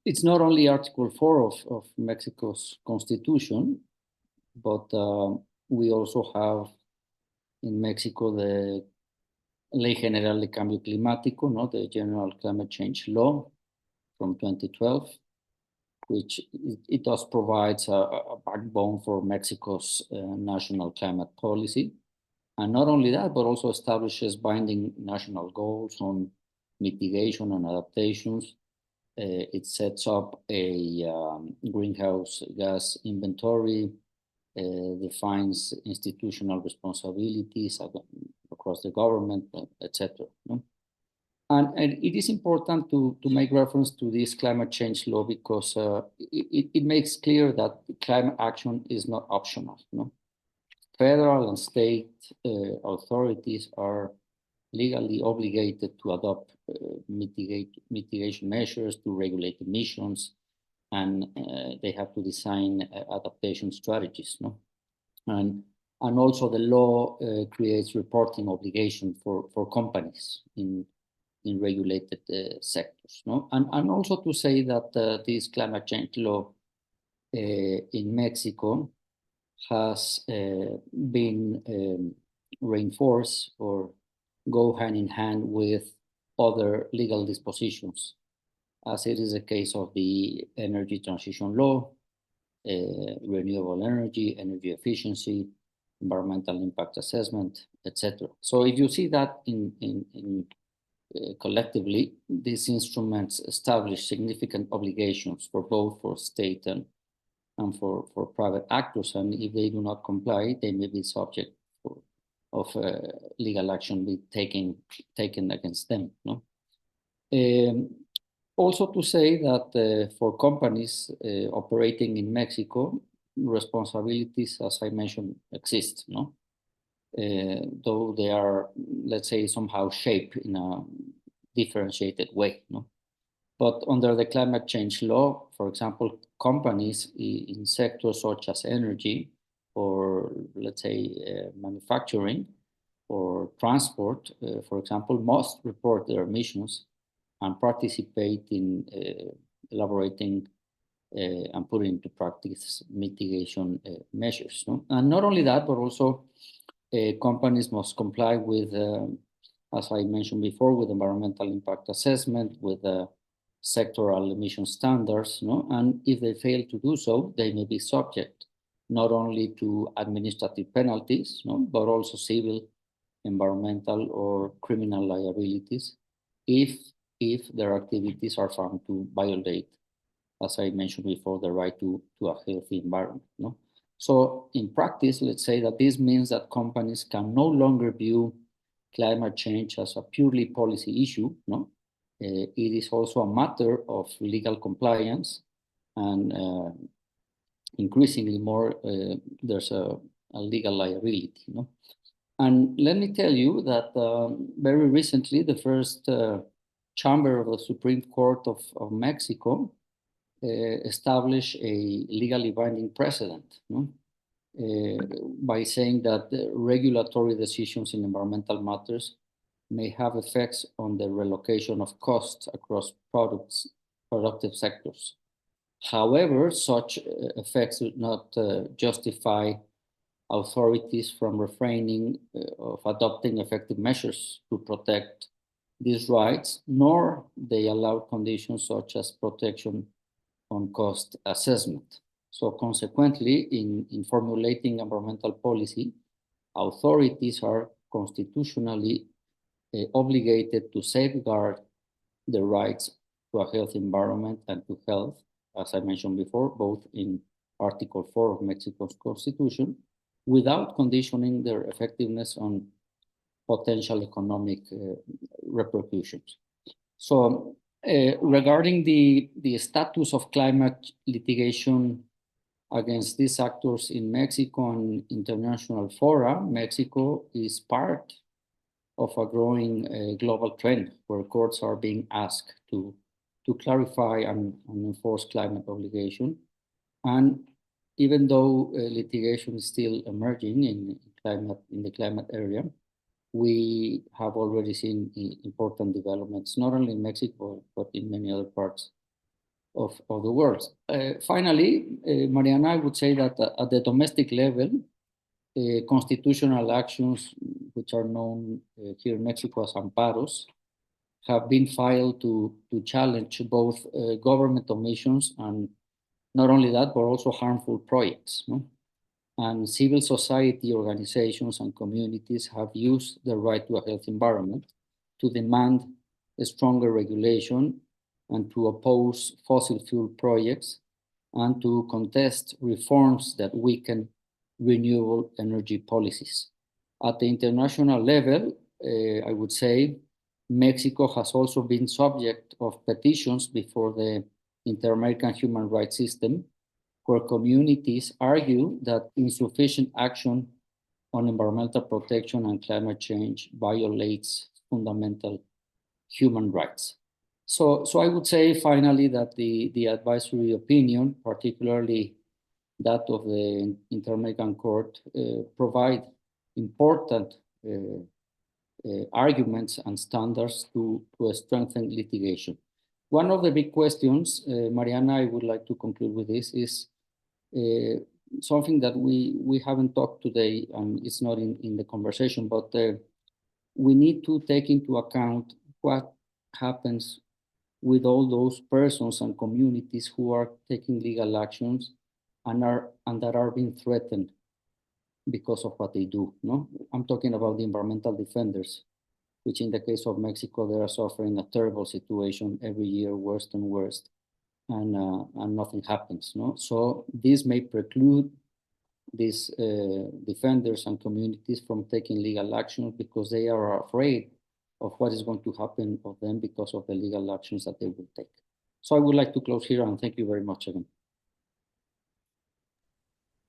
it's not only Article 4 of Mexico's Constitution, but we also have in Mexico the Ley General de Cambio Climático, no? The General Climate Change Law from 2012, which it does provides a backbone for Mexico's national climate policy. And not only that, but also establishes binding national goals on mitigation and adaptations. It sets up a greenhouse gas inventory, defines institutional responsibilities across the government, etc. No? And it is important to make reference to this climate change law because it makes clear that climate action is not optional. No? Federal and state authorities are legally obligated to adopt mitigation measures to regulate emissions, and they have to design adaptation strategies. No? And also the law creates reporting obligation for companies in regulated sectors. No? And also to say that this climate change law in Mexico has been reinforced or go hand in hand with other legal dispositions, as it is the case of the Energy Transition Law, renewable energy, energy efficiency, environmental impact assessment, etc. So if you see that in collectively, these instruments establish significant obligations for both for state and for private actors, and if they do not comply, they may be subject of legal action be taken against them. No? Also to say that for companies operating in Mexico, responsibilities, as I mentioned, exist. No? Though they are, let's say, somehow shaped in a differentiated way. No? But under the climate change law, for example, companies in sectors such as energy or, let's say, manufacturing or transport, for example, must report their emissions and participate in elaborating and putting into practice mitigation measures. No? And not only that, but also companies must comply with, as I mentioned before, with environmental impact assessment, with sectoral emission standards, no? And if they fail to do so, they may be subject not only to administrative penalties, no, but also civil, environmental, or criminal liabilities if their activities are found to violate, as I mentioned before, the right to a healthy environment, no? So in practice, let's say that this means that companies can no longer view climate change as a purely policy issue, no? It is also a matter of legal compliance, and increasingly more, there's a legal liability, no? And let me tell you that very recently, the first chamber of the Supreme Court of Mexico established a legally binding precedent, no? By saying that regulatory decisions in environmental matters may have effects on the relocation of costs across productive sectors. However, such effects do not justify authorities from refraining of adopting effective measures to protect these rights, nor they allow conditions such as protection on cost assessment. So consequently, in formulating environmental policy, authorities are constitutionally obligated to safeguard the rights to a healthy environment and to health, as I mentioned before, both in Article 4 of Mexico's Constitution, without conditioning their effectiveness on potential economic repercussions. So regarding the status of climate litigation against these actors in Mexico and international fora, Mexico is part of a growing global trend where courts are being asked to clarify and enforce climate obligation. And even though litigation is still emerging in the climate area, we have already seen important developments, not only in Mexico, but in many other parts of the world. Finally, Mariana, I would say that at the domestic level, constitutional actions, which are known here in Mexico as amparos, have been filed to challenge both government omissions and not only that, but also harmful projects, no? And civil society organizations and communities have used the right to a healthy environment to demand a stronger regulation and to oppose fossil fuel projects and to contest reforms that weaken renewable energy policies. At the international level, I would say Mexico has also been subject of petitions before the Inter-American Human Rights System, where communities argue that insufficient action on environmental protection and climate change violates fundamental human rights. So I would say finally that the advisory opinion, particularly that of the Inter-American Court, provide important arguments and standards to strengthen litigation. One of the big questions, Mariana, I would like to conclude with this, is something that we haven't talked today, and it's not in the conversation, but we need to take into account what happens with all those persons and communities who are taking legal actions and that are being threatened because of what they do. No, I'm talking about the environmental defenders, which in the case of Mexico, they are suffering a terrible situation every year, worse and worse, and nothing happens. No, so this may preclude these defenders and communities from taking legal action because they are afraid of what is going to happen of them because of the legal actions that they will take. So I would like to close here and thank you very much again.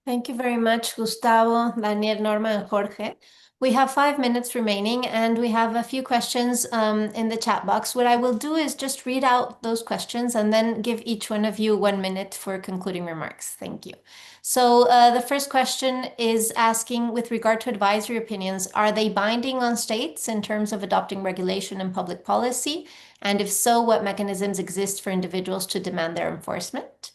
Thank you very much, Gustavo, Danielle, Norma, and Jorge. We have 5 minutes remaining, and we have a few questions in the chat box. What I will do is just read out those questions and then give each one of you 1 minute for concluding remarks. Thank you. So the first question is asking, with regard to advisory opinions, are they binding on states in terms of adopting regulation and public policy? And if so, what mechanisms exist for individuals to demand their enforcement?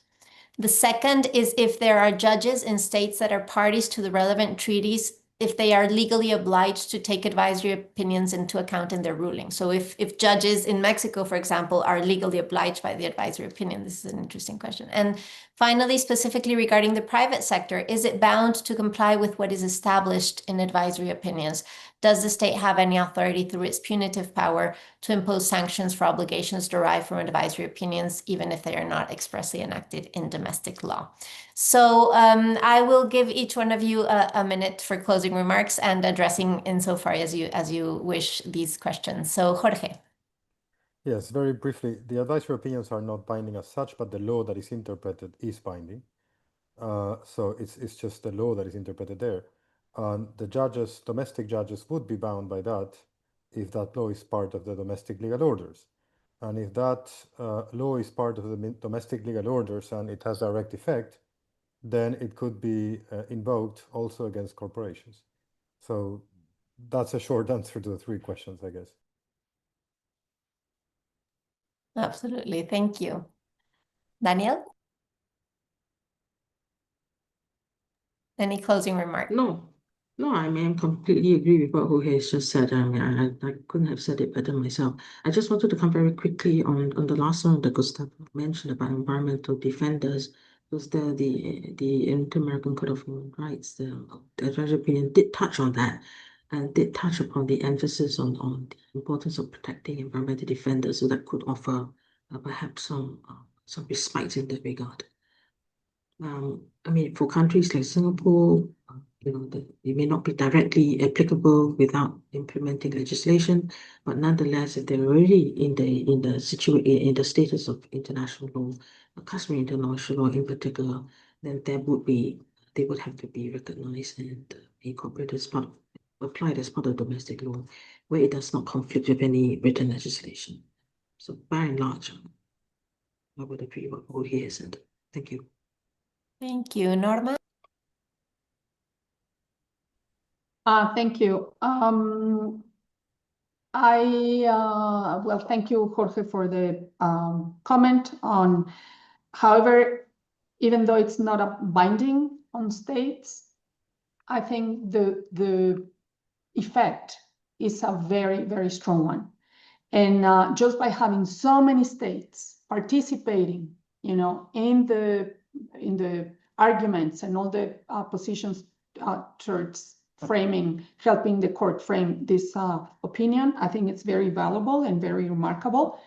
The second is if there are judges in states that are parties to the relevant treaties if they are legally obliged to take advisory opinions into account in their ruling. So if judges in Mexico, for example, are legally obliged by the advisory opinion, this is an interesting question. And finally, specifically regarding the private sector, is it bound to comply with what is established in advisory opinions? Does the state have any authority through its punitive power to impose sanctions for obligations derived from advisory opinions, even if they are not expressly enacted in domestic law? So I will give each one of you a minute for closing remarks and addressing insofar as you wish these questions. So Jorge. Yes, very briefly, the advisory opinions are not binding as such, but the law that is interpreted is binding. So it's just the law that is interpreted there. The judges, domestic judges, would be bound by that if that law is part of the domestic legal orders. And if that law is part of the domestic legal orders and it has direct effect, then it could be invoked also against corporations. So that's a short answer to the three questions, I guess. Absolutely. Thank you. Danielle? Any closing remarks? No, I mean, I completely agree with what Jorge has just said. I mean, I couldn't have said it better myself. I just wanted to come very quickly on the last one that Gustavo mentioned about environmental defenders, because the Inter-American Code of Human Rights, the advisory opinion did touch on that and did touch upon the emphasis on the importance of protecting environmental defenders, so that could offer perhaps some respite in that regard. I mean, for countries like Singapore, it may not be directly applicable without implementing legislation, but nonetheless, if they're already in the status of international law, customary international law in particular, then they would have to be recognized and incorporated as part of, applied as part of domestic law, where it does not conflict with any written legislation. So by and large, I would agree with what he has said. Thank you. Thank you. Norma? Thank you. Well, thank you, Jorge, for the comment on, however, even though it's not a binding on states, I think the effect is a very, very strong one. And just by having so many states participating, in the arguments and all the positions towards helping the court frame this opinion, I think it's very valuable and very remarkable.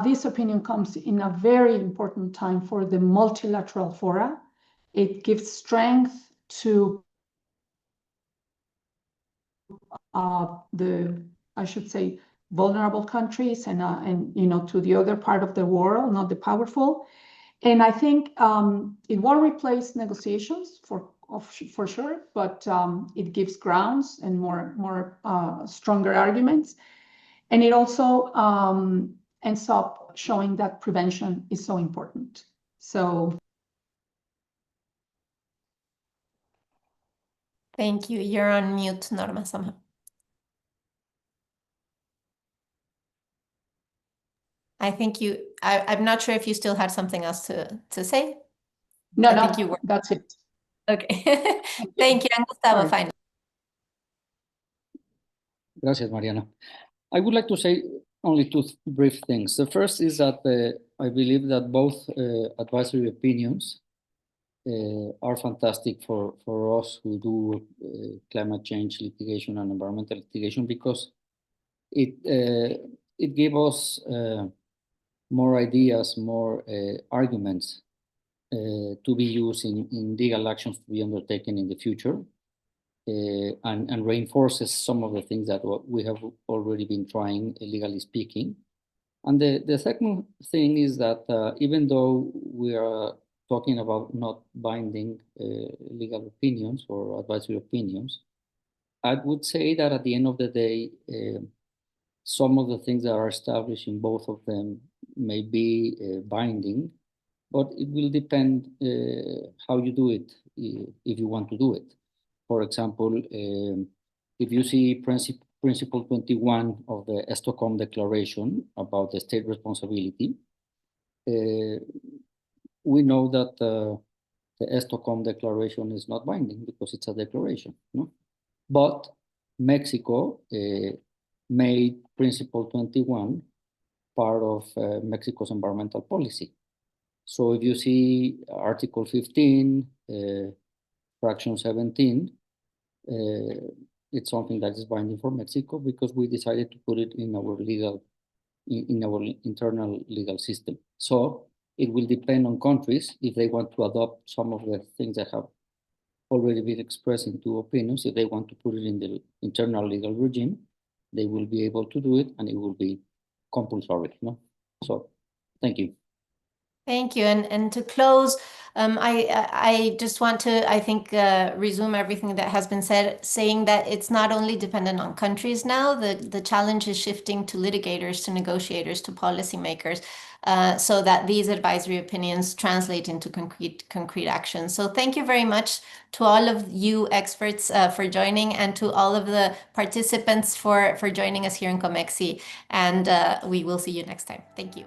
This opinion comes in a very important time for the multilateral fora. It gives strength to I should say, vulnerable countries and to the other part of the world, not the powerful. And I think it won't replace negotiations for sure, but it gives grounds and more stronger arguments. And it also ends up showing that prevention is so important. So. Thank you. You're on mute, Norma, somehow. I think I'm not sure if you still had something else to say. No, I think you were. That's it. Okay. Thank you. And Gustavo, finally. Gracias, Mariana. I would like to say only two brief things. The first is that I believe that both advisory opinions are fantastic for us who do climate change litigation and environmental litigation, because it gives us more ideas, more arguments to be used in legal actions to be undertaken in the future, and reinforces some of the things that we have already been trying, legally speaking. And the second thing is that even though we are talking about not binding legal opinions or advisory opinions, I would say that at the end of the day, some of the things that are established in both of them may be binding, but it will depend how you do it, if you want to do it. For example, if you see Principle 21 of the Stockholm Declaration about the state responsibility, we know that the Stockholm Declaration is not binding because it's a declaration. No? But Mexico made Principle 21 part of Mexico's environmental policy. So if you see Article 15, Fraction 17, it's something that is binding for Mexico because we decided to put it in our internal legal system. So it will depend on countries if they want to adopt some of the things that have already been expressed in two opinions. If they want to put it in the internal legal regime, they will be able to do it, and it will be compulsory. No? So, thank you. Thank you. And to close, I just want to, I think, resume everything that has been said, saying that it's not only dependent on countries now, the challenge is shifting to litigators, to negotiators, to policymakers, so that these advisory opinions translate into concrete action. So thank you very much to all of you experts for joining, and to all of the participants for joining us here in COMEXI. And we will see you next time. Thank you.